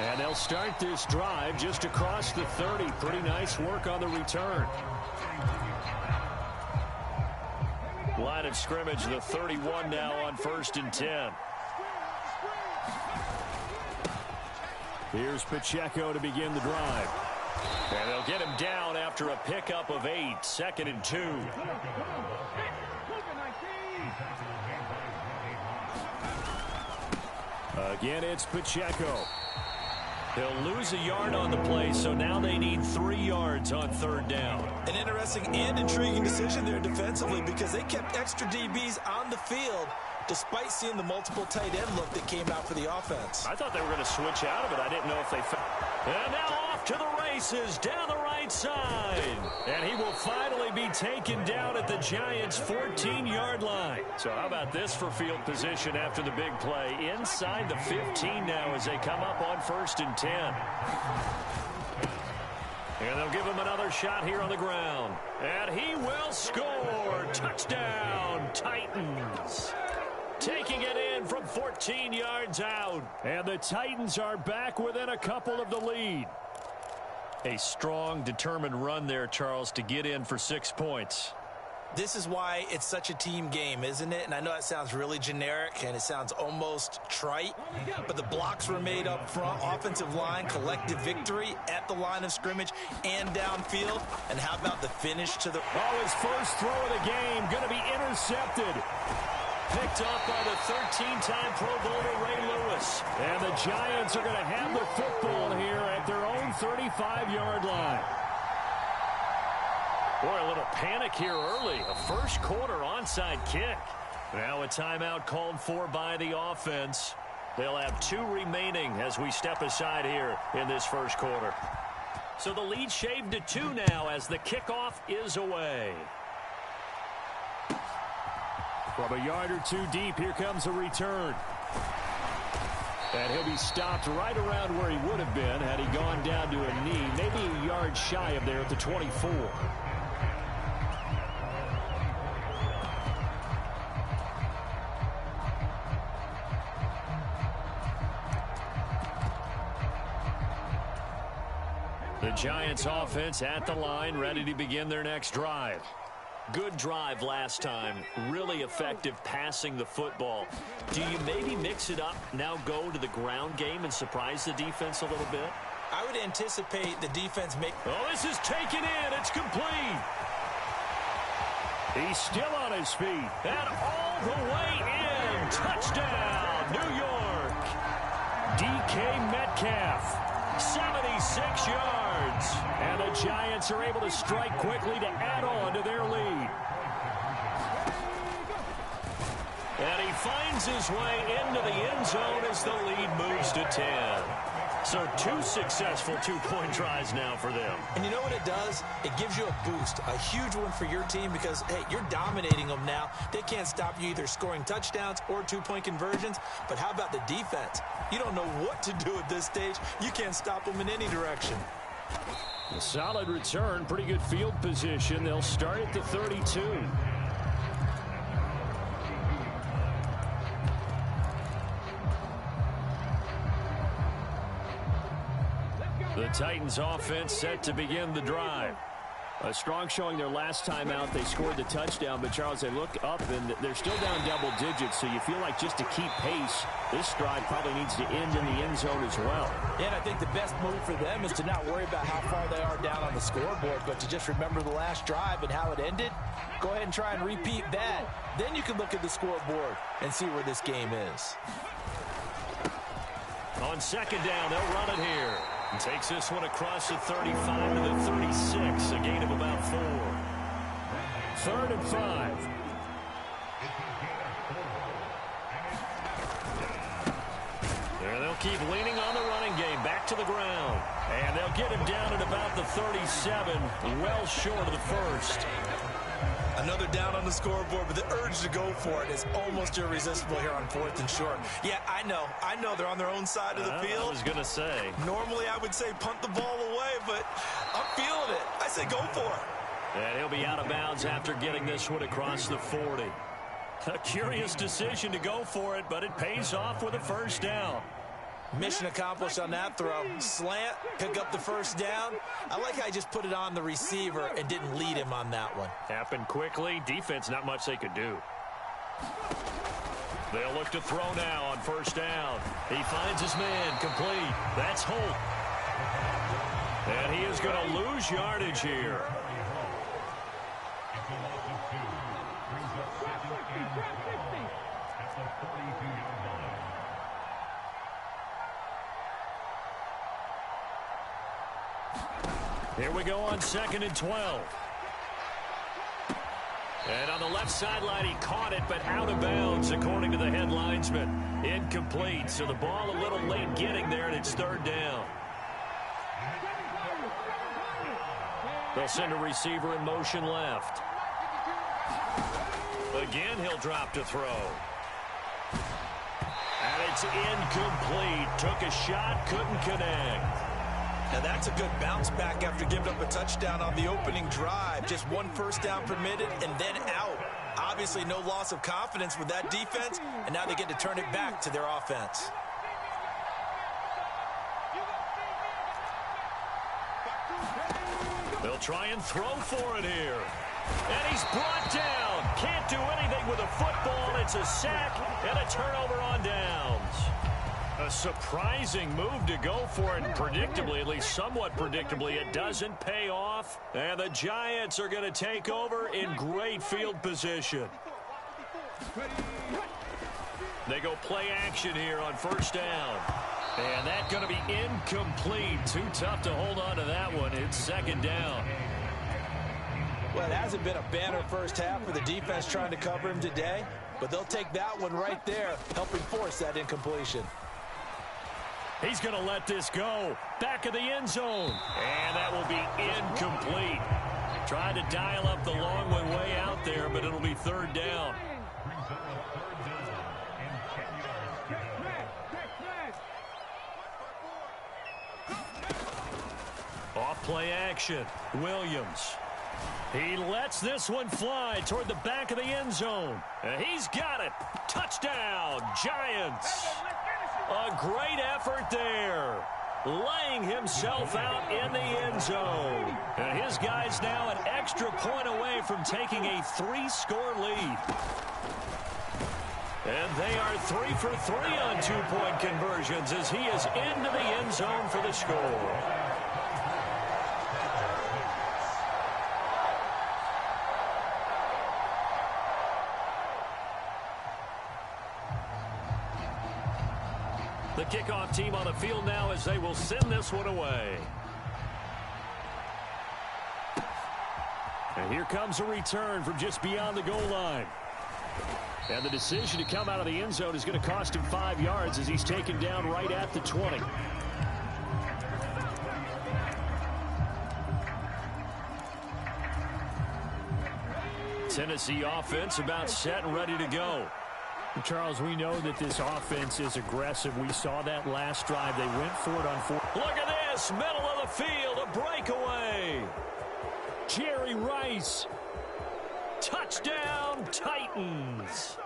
And they'll start this drive just across the 30. Pretty nice work on the return. Line of scrimmage, the 31 now on 1st and 10. Here's Pacheco to begin the drive. And they'll get him down after a pickup of 8. 2nd and 2. Again, it's Pacheco. He'll lose a yard on the play, so now they need 3 yards on 3rd down. An interesting and intriguing decision there defensively because they kept extra DBs on the field despite seeing the multiple tight end look that came out for the offense. I thought they were going to switch out of it. I didn't know if they... And now off to the races down the right side. And he will finally be taken down at the Giants' 14-yard line. So how about this for field position after the big play? Inside the 15 now as they come up on 1st and 10. And they'll give him another shot here on the ground. And he will score. Touchdown, Titans. Taking it in from 14 yards out. And the Titans are back within a couple of the lead. A strong, determined run there, Charles, to get in for 6 points. This is why it's such a team game, isn't it? And I know it sounds really generic and it sounds almost trite, but the blocks were made up front, offensive line, collective victory at the line of scrimmage and downfield. And how about the finish to the... Oh, his first throw of the game going to be intercepted. Picked up by the 13-time Pro Bowler Ray Lewis. And the Giants are going to have the football here at their own 35-yard line. Boy, a little panic here early. A first quarter onside kick. Now a timeout called for by the offense. They'll have 2 remaining as we step aside here in this first quarter. So the lead shaved to 2 now as the kickoff is away. From a yard or 2 deep, here comes a return. And he'll be stopped right around where he would have been had he gone down to a knee, maybe a yard shy of there at the 24. The Giants offense at the line, ready to begin their next drive. Good drive last time. Really effective passing the football. Do you maybe mix it up, now go to the ground game and surprise the defense a little bit? I would anticipate the defense make... Oh, this is taken in. It's complete. He's still on his feet. And all the way in. Touchdown, New York. DK Metcalf. 76 yards. And the Giants are able to strike quickly to add on to their lead. And he finds his way into the end zone as the lead moves to 10. So 2 successful 2-point tries now for them. And you know what it does? It gives you a boost, a huge one for your team because, hey, you're dominating them now. They can't stop you either scoring touchdowns or 2-point conversions. But how about the defense? You don't know what to do at this stage. You can't stop them in any direction. A solid return, pretty good field position. They'll start at the 32. The Titans offense set to begin the drive. A strong showing their last time out. They scored the touchdown, but Charles, they look up and they're still down double digits, so you feel like just to keep pace, this drive probably needs to end in the end zone as well. Yeah, and I think the best move for them is to not worry about how far they are down on the scoreboard, but to just remember the last drive and how it ended. Go ahead and try and repeat that. Then you can look at the scoreboard and see where this game is. On second down, they'll run it here. And takes this one across the 35 to the 36, a gain of about 4. 3rd and 5. There they'll keep leaning on the running game, back to the ground. And they'll get him down at about the 37, well short of the first. Another down on the scoreboard, but the urge to go for it is almost irresistible here on 4th and short. Yeah, I know they're on their own side of the field. I was going to say. Normally I would say punt the ball away, but I'm feeling it. I say go for it. And he'll be out of bounds after getting this one across the 40. A curious decision to go for it, but it pays off with a first down. Mission accomplished on that throw. Slant, pick up the first down. I like how I just put it on the receiver and didn't lead him on that one. Happened quickly. Defense, not much they could do. They'll look to throw now on first down. He finds his man complete. That's Holt. And he is going to lose yardage here. Here we go on 2nd and 12. And on the left sideline, he caught it, but out of bounds, according to the head linesman. Incomplete, so the ball a little late getting there, and it's 3rd down. They'll send a receiver in motion left. Again, he'll drop to throw. And it's incomplete. Took a shot, couldn't connect. Now that's a good bounce back after giving up a touchdown on the opening drive. Just 1 first down permitted and then out. Obviously no loss of confidence with that defense, and now they get to turn it back to their offense. They'll try and throw for it here. And he's brought down. Can't do anything with a football. It's a sack and a turnover on downs. A surprising move to go for it, and predictably, at least somewhat predictably, it doesn't pay off. And the Giants are going to take over in great field position. They go play action here on first down. And that's going to be incomplete. Too tough to hold on to that one. It's 2nd down. Well, it hasn't been a banner first half for the defense trying to cover him today, but they'll take that one right there, helping force that incompletion. He's going to let this go. Back of the end zone. And that will be incomplete. Tried to dial up the long one way out there, but it'll be third down. Off play action. Williams. He lets this one fly toward the back of the end zone. And he's got it. Touchdown, Giants. A great effort there. Laying himself out in the end zone. And his guys now an extra point away from taking a 3-score lead. And they are 3 for 3 on 2-point conversions as he is into the end zone for the score. The kickoff team on the field now as they will send this one away. And here comes a return from just beyond the goal line. And the decision to come out of the end zone is going to cost him 5 yards as he's taken down right at the 20. Tennessee offense about set and ready to go. Charles, we know that this offense is aggressive. We saw that last drive. They went for it on 4. Look at this, middle of the field, a breakaway. Jerry Rice. Touchdown, Titans.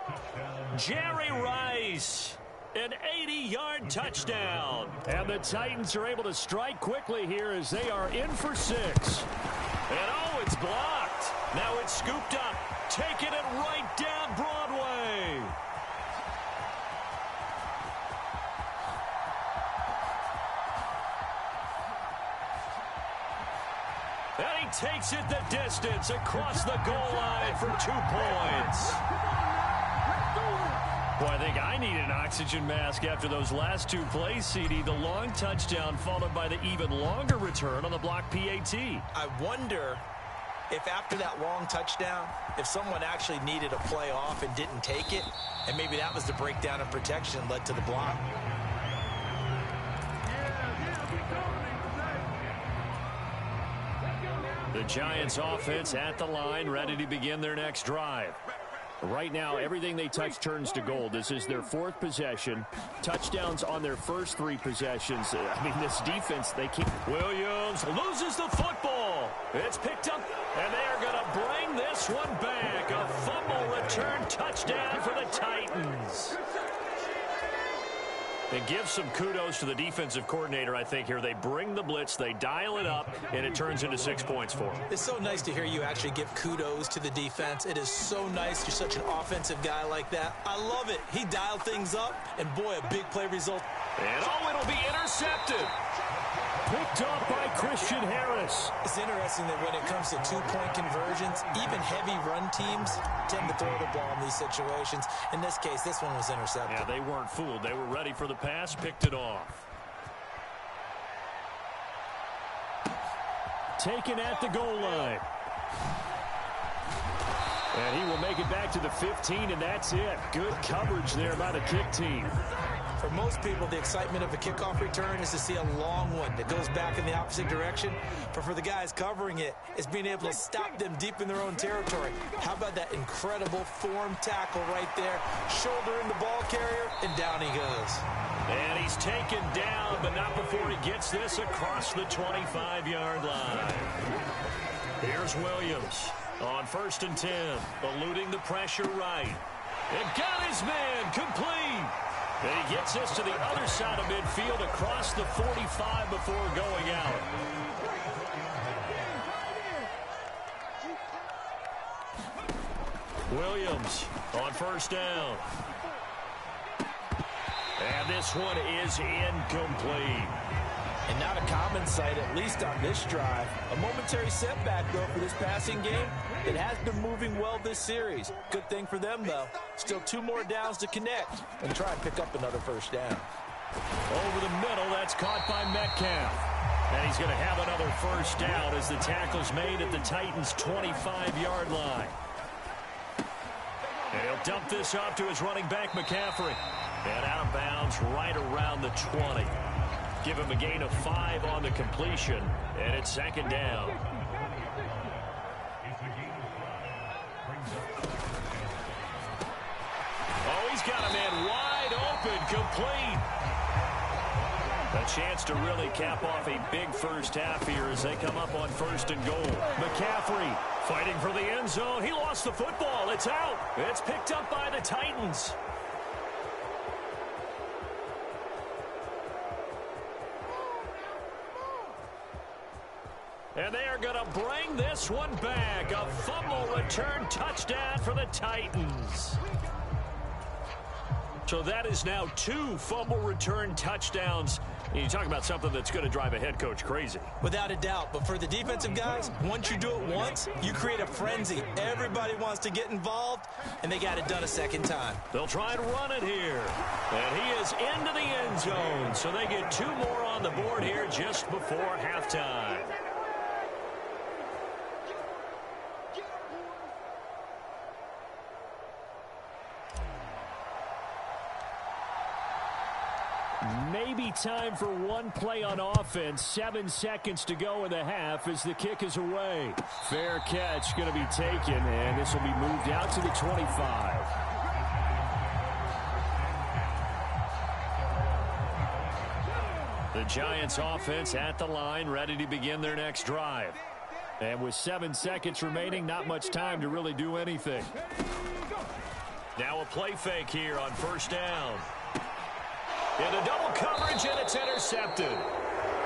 Jerry Rice, an 80-yard touchdown. And the Titans are able to strike quickly here as they are in for 6. And oh, it's blocked. Now it's scooped up, taking it right down Broadway. And he takes it the distance across the goal line for 2 points. Boy, I think I need an oxygen mask after those last 2 plays, CD. The long touchdown followed by the even longer return on the block PAT. I wonder if after that long touchdown, if someone actually needed a play off and didn't take it, and maybe that was the breakdown of protection that led to the block. The Giants offense at the line, ready to begin their next drive. Right now, everything they touch turns to gold. This is their 4th possession. Touchdowns on their first 3 possessions. I mean, this defense, they keep... Williams loses the football. It's picked up, and they are going to bring this one back. A fumble return touchdown for the Titans. And give some kudos to the defensive coordinator, I think, here. They bring the blitz, they dial it up, and it turns into 6 points for them. It's so nice to hear you actually give kudos to the defense. It is so nice. You're such an offensive guy like that. I love it. He dialed things up, and boy, a big play result. And oh, it'll be intercepted. Picked up by Christian Harris. It's interesting that when it comes to 2-point conversions, even heavy run teams tend to throw the ball in these situations. In this case, this one was intercepted. Yeah, they weren't fooled. They were ready for the pass, picked it off. Taken at the goal line. And he will make it back to the 15, and that's it. Good coverage there by the kick team. For most people, the excitement of a kickoff return is to see a long one that goes back in the opposite direction. But for the guys covering it, it's being able to stop them deep in their own territory. How about that incredible form tackle right there? Shoulder in the ball carrier, and down he goes. And he's taken down, but not before he gets this across the 25-yard line. Here's Williams on 1st and 10, eluding the pressure right. And got his man complete. And he gets this to the other side of midfield across the 45 before going out. Williams on 1st down. And this one is incomplete. And not a common sight, at least on this drive. A momentary setback, though, for this passing game. It has been moving well this series. Good thing for them, though. Still 2 more downs to connect and try and pick up another 1st down. Over the middle, that's caught by Metcalf. And he's going to have another first down as the tackle's made at the Titans' 25-yard line. And he'll dump this off to his running back, McCaffrey. And out of bounds right around the 20. Give him a gain of 5 on the completion. And it's second down. Oh, he's got a man wide open, complete. A chance to really cap off a big first half here as they come up on 1st and goal. McCaffrey fighting for the end zone. He lost the football. It's out. It's picked up by the Titans. And they are going to bring this one back. A fumble return touchdown for the Titans. So that is now 2 fumble return touchdowns. You talk about something that's going to drive a head coach crazy. Without a doubt. But for the defensive guys, once you do it once, you create a frenzy. Everybody wants to get involved, and they got it done a second time. They'll try and run it here. And he is into the end zone. So they get 2 more on the board here just before halftime. Maybe time for one play on offense. 7 seconds to go in the half as the kick is away. Fair catch going to be taken, and this will be moved out to the 25. The Giants offense at the line, ready to begin their next drive. And with 7 seconds remaining, not much time to really do anything. Now a play fake here on 1st down. Into double coverage, and it's intercepted.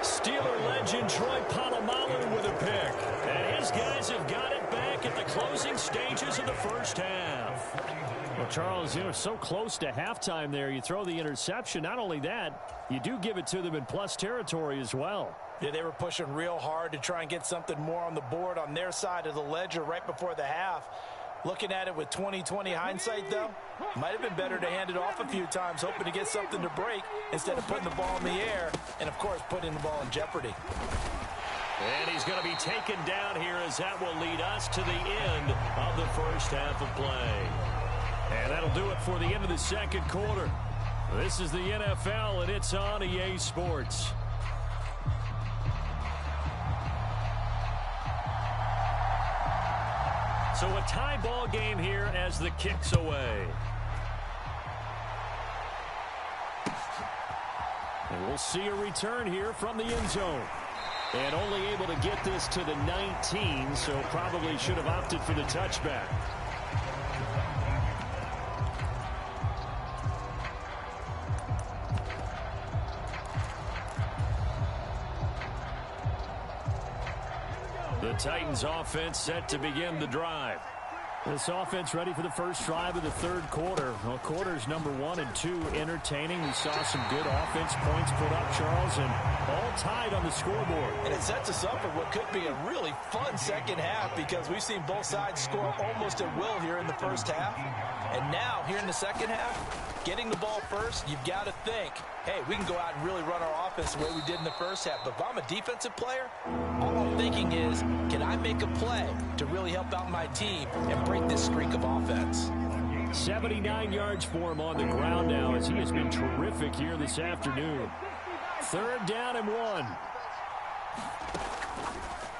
Steeler legend Troy Polamalu with a pick. And his guys have got it back at the closing stages of the first half. Well, Charles, so close to halftime there. You throw the interception. Not only that, you do give it to them in plus territory as well. Yeah, they were pushing real hard to try and get something more on the board on their side of the ledger right before the half. Looking at it with 20/20 hindsight, though, might have been better to hand it off a few times, hoping to get something to break instead of putting the ball in the air and, of course, putting the ball in jeopardy. And he's going to be taken down here as that will lead us to the end of the first half of play. And that'll do it for the end of the second quarter. This is the NFL, and it's on EA Sports. So a tie ball game here as the kick's away. And we'll see a return here from the end zone. And only able to get this to the 19, so probably should have opted for the touchback. The Titans offense set to begin the drive. This offense ready for the first drive of the third quarter. Well, quarters number 1 and 2 entertaining. We saw some good offense points put up, Charles, and all tied on the scoreboard. And it sets us up for what could be a really fun second half because we've seen both sides score almost at will here in the first half. And now, here in the second half, getting the ball first, you've got to think, hey, we can go out and really run our offense the way we did in the first half. But if I'm a defensive player, all I'm thinking is, can I make a play to really help out my team and break this streak of offense? 79 yards for him on the ground now as he has been terrific here this afternoon. 3rd down and 1.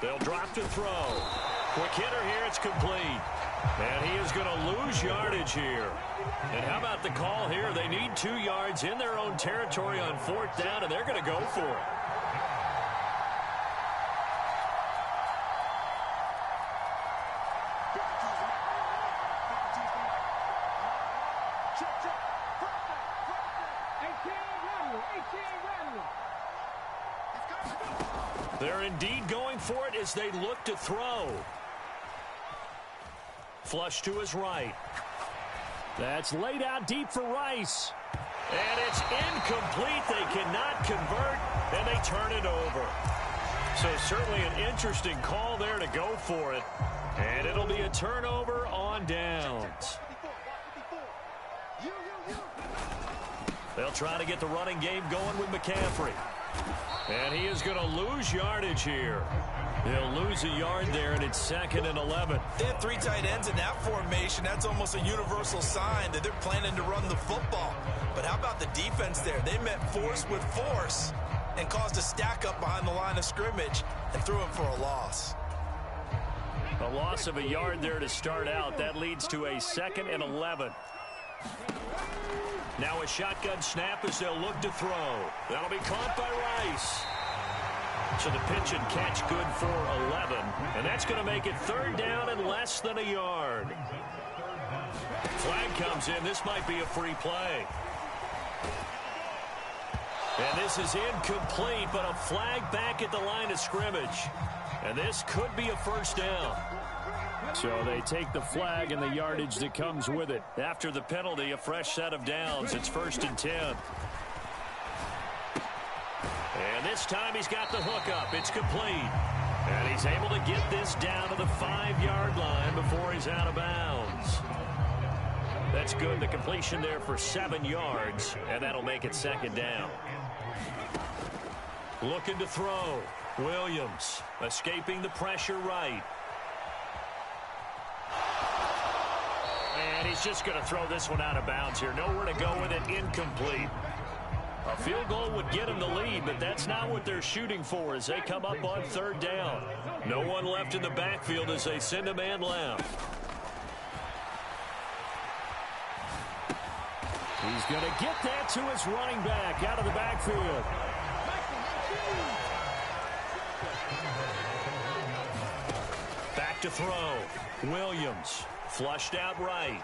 They'll drop to throw. Quick hitter here, it's complete. And he is going to lose yardage here. And how about the call here? They need 2 yards in their own territory on 4th down, and they're going to go for it. They're indeed going for it as they look to throw. Flush to his right. That's laid out deep for Rice. And it's incomplete. They cannot convert, and they turn it over. So certainly an interesting call there to go for it. And it'll be a turnover on downs. They'll try to get the running game going with McCaffrey. And he is going to lose yardage here. He'll lose a yard there, and it's 2nd and 11. They had 3 tight ends in that formation. That's almost a universal sign that they're planning to run the football. But how about the defense there? They met force with force and caused a stack up behind the line of scrimmage and threw him for a loss. A loss of a yard there to start out. That leads to a 2nd and 11. Now a shotgun snap as they'll look to throw. That'll be caught by Rice. So the pitch and catch good for 11. And that's going to make it 3rd down and less than a yard. Flag comes in. This might be a free play. And this is incomplete, but a flag back at the line of scrimmage. And this could be a 1st down. So they take the flag and the yardage that comes with it. After the penalty, a fresh set of downs. It's 1st and 10. And this time he's got the hook up. It's complete. And he's able to get this down to the 5-yard line before he's out of bounds. That's good. The completion there for 7 yards. And that'll make it 2nd down. Looking to throw. Williams escaping the pressure right. And he's just going to throw this one out of bounds here. Nowhere to go with it. Incomplete. A field goal would get him the lead, but that's not what they're shooting for as they come up on 3rd down. No one left in the backfield as they send a man left. He's going to get that to his running back out of the backfield. Back to throw. Williams flushed out right.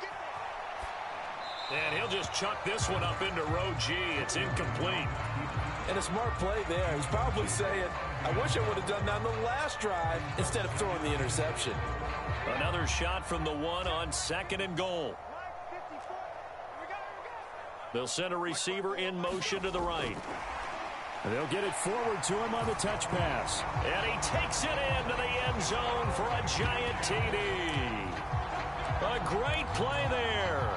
And he'll just chuck this one up into row G. It's incomplete. And a smart play there. He's probably saying, I wish I would have done that on the last drive instead of throwing the interception. Another shot from the 1 on 2nd and goal. They'll send a receiver in motion to the right. And they'll get it forward to him on the touch pass. And he takes it into the end zone for a giant TD. A great play there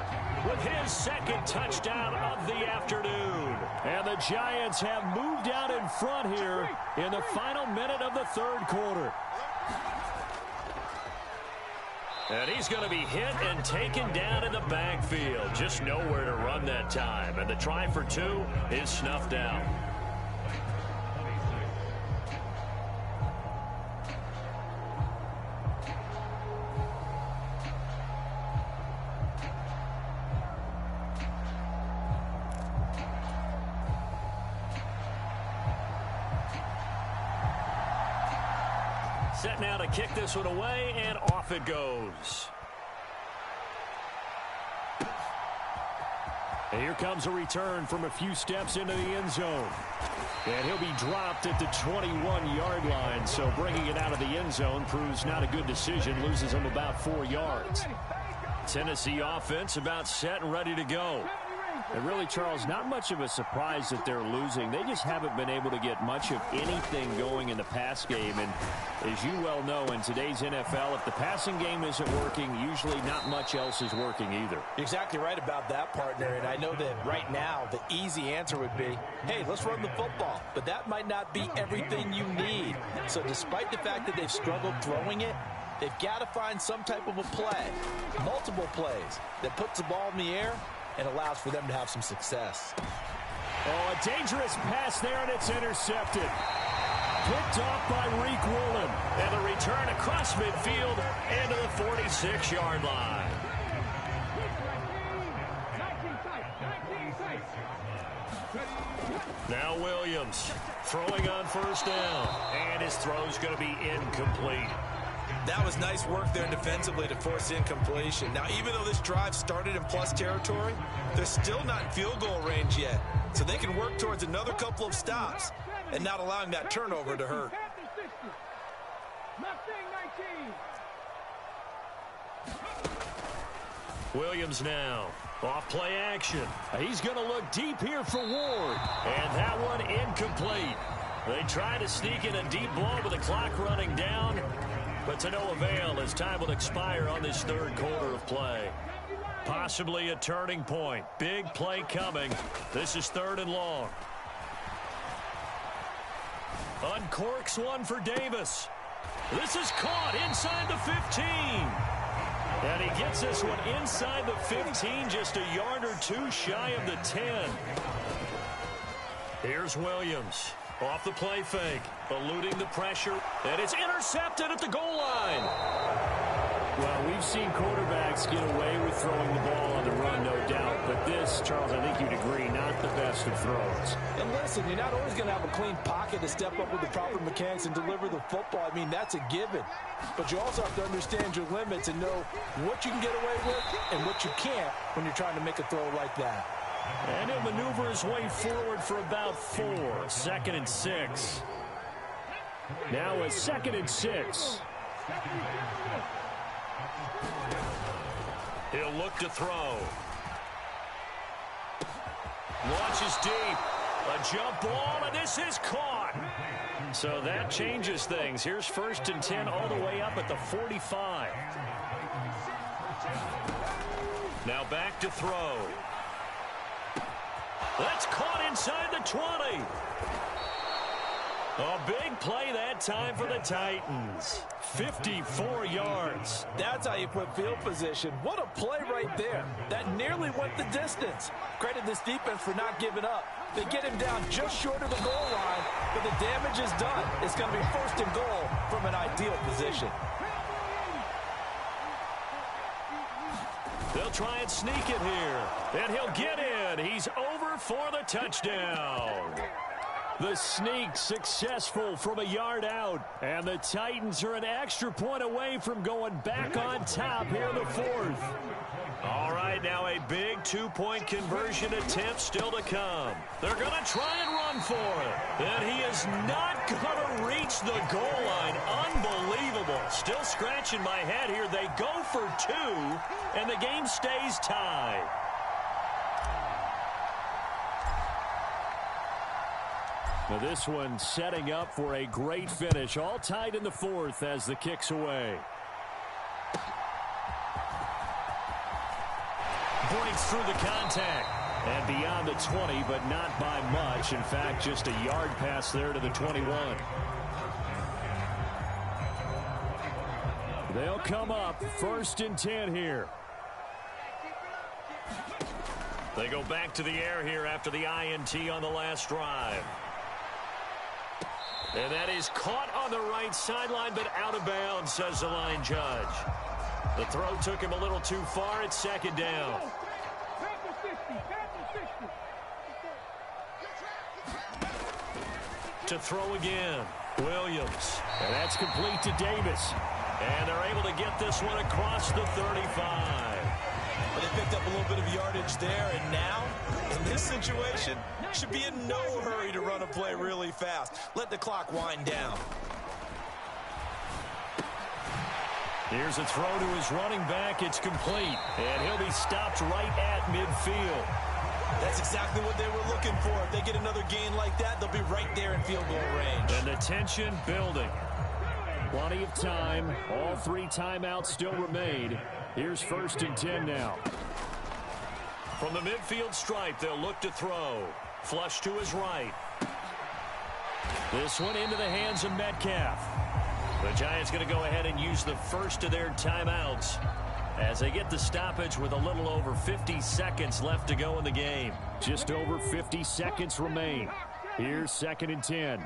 with his 2nd touchdown of the afternoon. And the Giants have moved out in front here in the final minute of the 3rd quarter. And he's going to be hit and taken down in the backfield. Just nowhere to run that time. And the try for 2 is snuffed out. Set now to kick this one away, and off it goes. And here comes a return from a few steps into the end zone. And he'll be dropped at the 21-yard line, so bringing it out of the end zone proves not a good decision, loses him about 4 yards. Tennessee offense about set and ready to go. And really, Charles, not much of a surprise that they're losing. They just haven't been able to get much of anything going in the pass game. And as you well know, in today's NFL, if the passing game isn't working, usually not much else is working either. You're exactly right about that, partner. And I know that right now the easy answer would be, hey, let's run the football. But that might not be everything you need. So despite the fact that they've struggled throwing it, they've got to find some type of a play, multiple plays, that puts the ball in the air and allows for them to have some success. Oh, a dangerous pass there, and it's intercepted. Picked off by Reek Woolen. And the return across midfield into the 46-yard line. Now Williams throwing on 1st down. And his throw's going to be incomplete. That was nice work there defensively to force incompletion. Now, even though this drive started in plus territory, they're still not in field goal range yet. So they can work towards another couple of stops and not allowing that turnover to hurt. Williams now. Off play action. He's going to look deep here for Ward. And that one incomplete. They try to sneak in a deep ball with the clock running down. But to no avail as time will expire on this 3rd quarter of play. Possibly a turning point. Big play coming. This is 3rd and long. Uncorks one for Davis. This is caught inside the 15. And he gets this one inside the 15, just a yard or two shy of the 10. Here's Williams. Off the play fake, eluding the pressure, and it's intercepted at the goal line. Well, we've seen quarterbacks get away with throwing the ball on the run, no doubt. But this, Charles, I think you'd agree, not the best of throws. And listen, you're not always going to have a clean pocket to step up with the proper mechanics and deliver the football. I mean, that's a given. But you also have to understand your limits and know what you can get away with and what you can't when you're trying to make a throw like that. And he'll maneuver his way forward for about 4. 2nd and 6. Now a 2nd and 6. He'll look to throw. Launches deep. A jump ball, and this is caught. So that changes things. Here's 1st and 10 all the way up at the 45. Now back to throw. That's caught inside the 20. A big play that time for the Titans. 54 yards. That's how you put field position. What a play right there. That nearly went the distance. Credit this defense for not giving up. They get him down just short of the goal line, but the damage is done. It's going to be 1st and goal from an ideal position. They'll try and sneak it here. And he'll get in. He's over for the touchdown. The sneak successful from a yard out. And the Titans are an extra point away from going back on top here in the 4th. All right, now a big 2-point conversion attempt still to come. They're going to try and run for it. And he is not going to reach the goal line. Unbelievable. Still scratching my head here. They go for 2, and the game stays tied. Now this one setting up for a great finish. All tied in the 4th as the kick's away. Breaks through the contact. And beyond the 20, but not by much. In fact, just a yard pass there to the 21. They'll come up 1st and 10 here. They go back to the air here after the INT on the last drive. And that is caught on the right sideline, but out of bounds, says the line judge. The throw took him a little too far. It's 2nd down. To throw again, Williams. And that's complete to Davis. And they're able to get this one across the 35. Well, they picked up a little bit of yardage there, and now, in this situation, should be in no hurry to run a play really fast. Let the clock wind down. Here's a throw to his running back. It's complete. And he'll be stopped right at midfield. That's exactly what they were looking for. If they get another gain like that, they'll be right there in field goal range. And the tension building. Plenty of time. All 3 timeouts still remain. Here's 1st and 10 now. From the midfield stripe, they'll look to throw. Flush to his right. This one into the hands of Metcalf. The Giants going to go ahead and use the first of their timeouts as they get the stoppage with a little over 50 seconds left to go in the game. Just over 50 seconds remain. Here's 2nd and 10.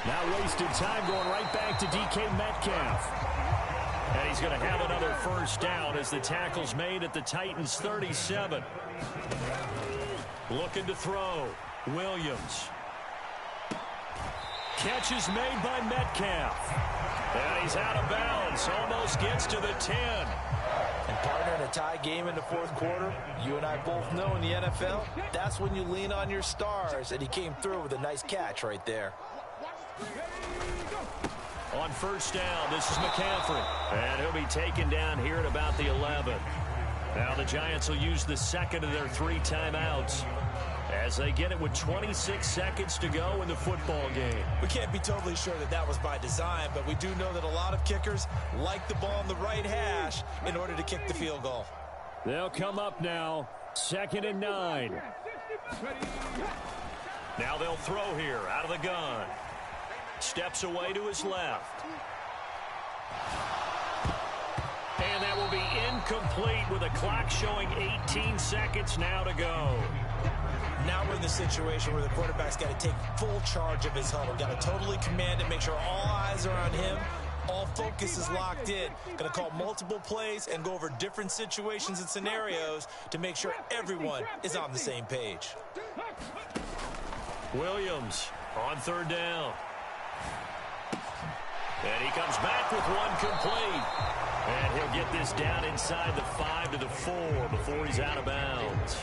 Now wasted time going right back to DK Metcalf. And he's going to have another 1st down as the tackle's made at the Titans' 37. Looking to throw. Williams. Catch is made by Metcalf. And he's out of bounds. Almost gets to the 10. And partner, in a tie game in the 4th quarter, you and I both know in the NFL, that's when you lean on your stars. And he came through with a nice catch right there. On 1st down, this is McCaffrey. And he'll be taken down here at about the 11. Now the Giants will use the 2nd of their 3 timeouts as they get it with 26 seconds to go in the football game. We can't be totally sure that that was by design, but we do know that a lot of kickers like the ball on the right hash in order to kick the field goal. They'll come up now, 2nd and 9. Now they'll throw here out of the gun. Steps away to his left. And that will be incomplete with a clock showing 18 seconds now to go. Now we're in the situation where the quarterback's got to take full charge of his huddle. Got to totally command it, make sure all eyes are on him. All focus is locked in. Going to call multiple plays and go over different situations and scenarios to make sure everyone is on the same page. Williams on third down. And he comes back with one complete. And he'll get this down inside the 5 to the 4 before he's out of bounds.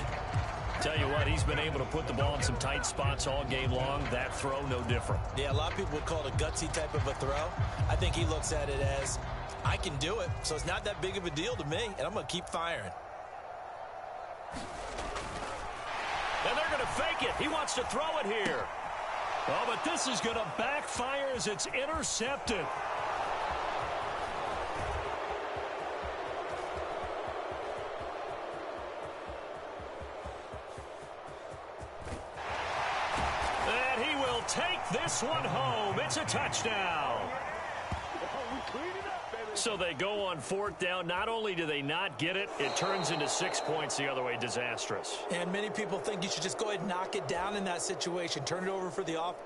Tell you what, he's been able to put the ball in some tight spots all game long. That throw, no different. Yeah, a lot of people would call it a gutsy type of a throw. I think he looks at it as, I can do it, so it's not that big of a deal to me, and I'm going to keep firing. And they're going to fake it. He wants to throw it here. Oh, but this is going to backfire as it's intercepted. And he will take this one home. It's a touchdown. So they go on fourth down. Not only do they not get it, it turns into 6 points the other way. Disastrous. And many people think you should just go ahead and knock it down in that situation. Turn it over for the offense.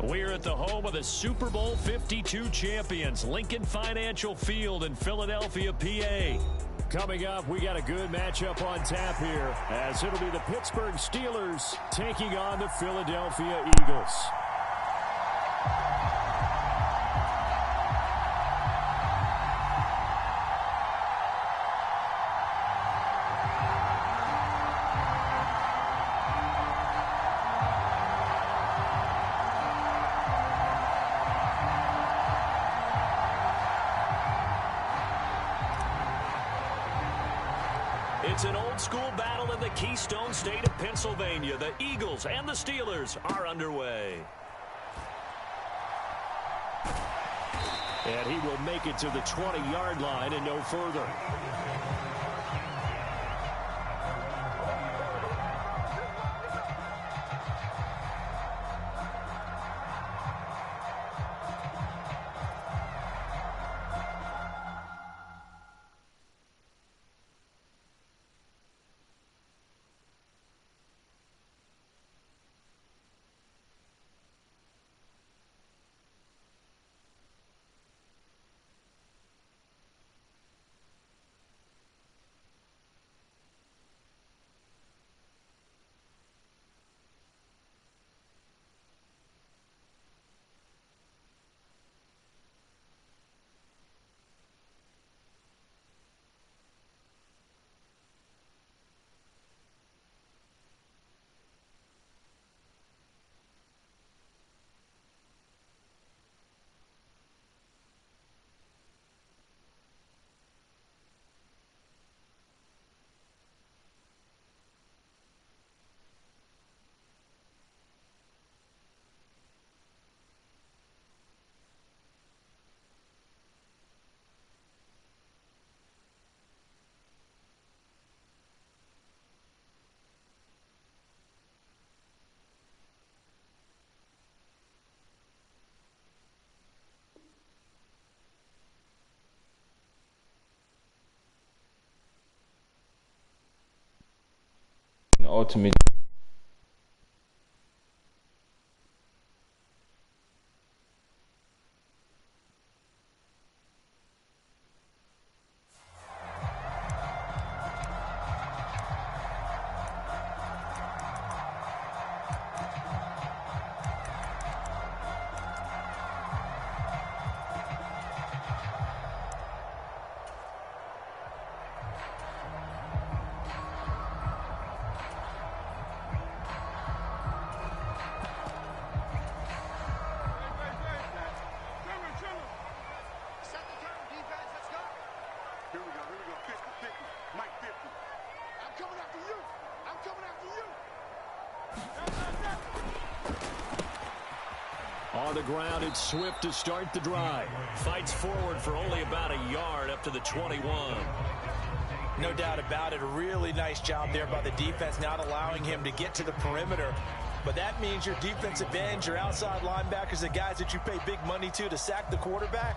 We're at the home of the Super Bowl 52 champions, Lincoln Financial Field in Philadelphia, PA. Coming up, we got a good matchup on tap here, as it'll be the Pittsburgh Steelers taking on the Philadelphia Eagles. It's an old-school battle in the Keystone State of Pennsylvania. The Eagles and the Steelers are underway. And he will make it to the 20-yard line and no further. ultimate. On the ground, it's Swift to start the drive. Fights forward for only about a yard up to the 21. No doubt about it. A really nice job there by the defense, not allowing him to get to the perimeter. But that means your defensive ends, your outside linebackers, the guys that you pay big money to sack the quarterback,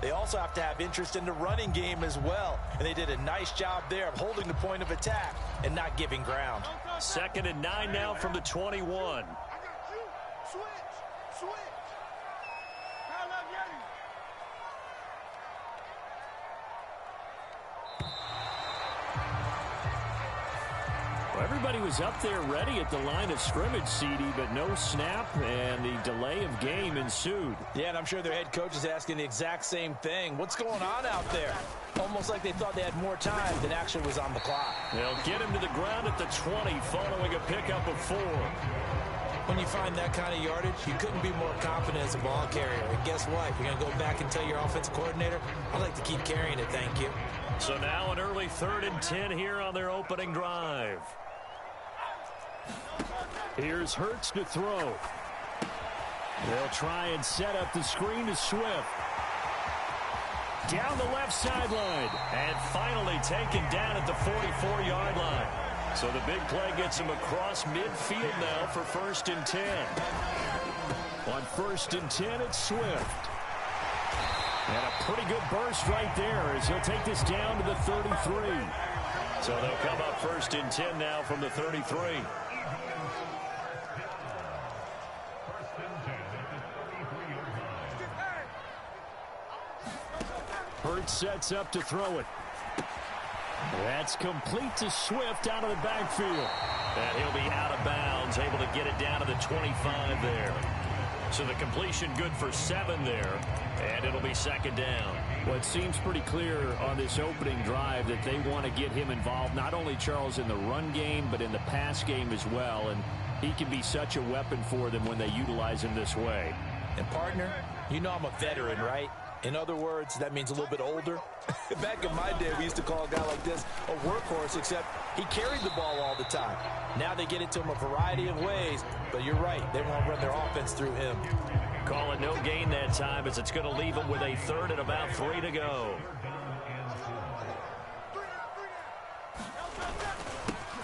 they also have to have interest in the running game as well. And they did a nice job there of holding the point of attack and not giving ground. 2nd and 9 now from the 21. Everybody was up there ready at the line of scrimmage, CD, but no snap, and the delay of game ensued. Yeah, and I'm sure their head coach is asking the exact same thing. What's going on out there? Almost like they thought they had more time than actually was on the clock. They'll get him to the ground at the 20 following a pickup of 4. When you find that kind of yardage, you couldn't be more confident as a ball carrier. And guess what? You're going to go back and tell your offensive coordinator, I'd like to keep carrying it, thank you. So now an early 3rd and 10 here on their opening drive. Here's Hurts to throw. They'll try and set up the screen to Swift. Down the left sideline. And finally taken down at the 44-yard line. So the big play gets him across midfield now for 1st and 10. On 1st and 10, it's Swift. And a pretty good burst right there as he'll take this down to the 33. So they'll come up 1st and 10 now from the 33. Hurts sets up to throw it. That's complete to Swift out of the backfield. And he'll be out of bounds, able to get it down to the 25 there. So the completion good for 7 there, and it'll be 2nd down. Well, it seems pretty clear on this opening drive that they want to get him involved, not only, Charles, in the run game, but in the pass game as well. And he can be such a weapon for them when they utilize him this way. And, partner, you know I'm a veteran, right? In other words, that means a little bit older. Back in my day, we used to call a guy like this a workhorse, except he carried the ball all the time. Now they get it to him a variety of ways, but you're right. They want to run their offense through him. Call it no gain that time as it's going to leave him with a 3rd and about 3 to go.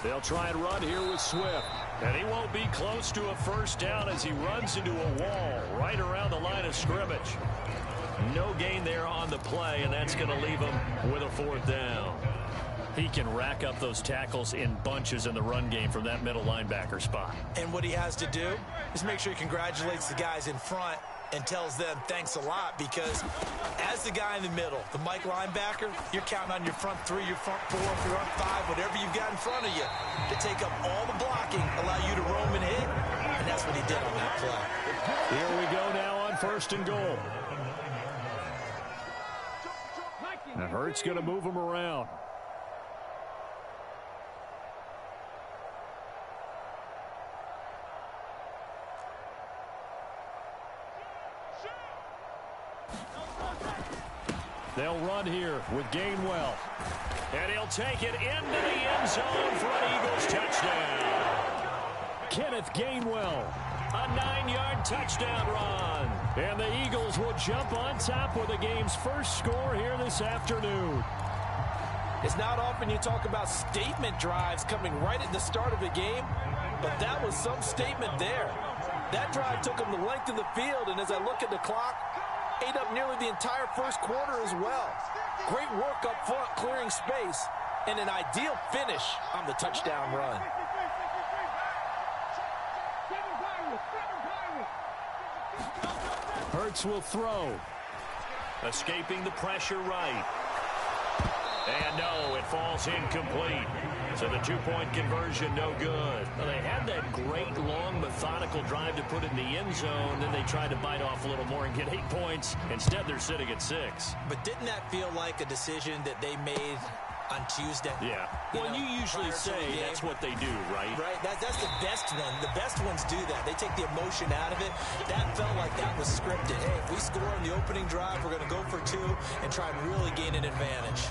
They'll try and run here with Swift. And he won't be close to a 1st down as he runs into a wall right around the line of scrimmage. No gain there on the play, and that's going to leave him with a 4th down. He can rack up those tackles in bunches in the run game from that middle linebacker spot. And what he has to do is make sure he congratulates the guys in front and tells them thanks a lot, because as the guy in the middle, the Mike linebacker, you're counting on your front 3, your front 4, your front 5, whatever you've got in front of you to take up all the blocking, allow you to roam and hit, and that's what he did on that play. Here we go now on 1st and goal. Now Hurts going to move him around. They'll run here with Gainwell. And he'll take it into the end zone for an Eagles touchdown. Kenneth Gainwell, a 9-yard touchdown run. And the Eagles will jump on top with the game's first score here this afternoon. It's not often you talk about statement drives coming right at the start of the game, but that was some statement there. That drive took them the length of the field, and as I look at the clock, ate up nearly the entire 1st quarter as well. Great work up front, clearing space, and an ideal finish on the touchdown run. starts will throw. Escaping the pressure right. And no, it falls incomplete. So the two-point conversion, no good. Well, they had that great, long, methodical drive to put it in the end zone. Then they tried to bite off a little more and get 8 points. Instead, they're sitting at 6. But didn't that feel like a decision that they made on Tuesday? Yeah. Well, you usually say that's what they do, right? Right. That's the best one. The best ones do that. They take the emotion out of it. That felt like that was scripted. Hey, if we score in the opening drive, we're going to go for 2 and try and really gain an advantage.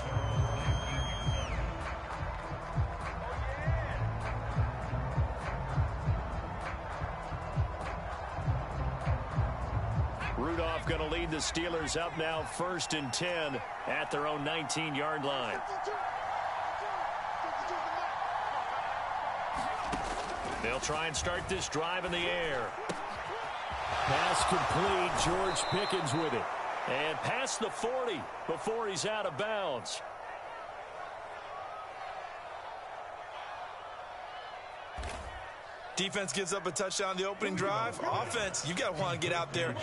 Rudolph going to lead the Steelers up now 1st and 10 at their own 19-yard line. They'll try and start this drive in the air. Pass complete. George Pickens with it. And past the 40 before he's out of bounds. Defense gives up a touchdown the opening drive. Offense, you got to want to get out there.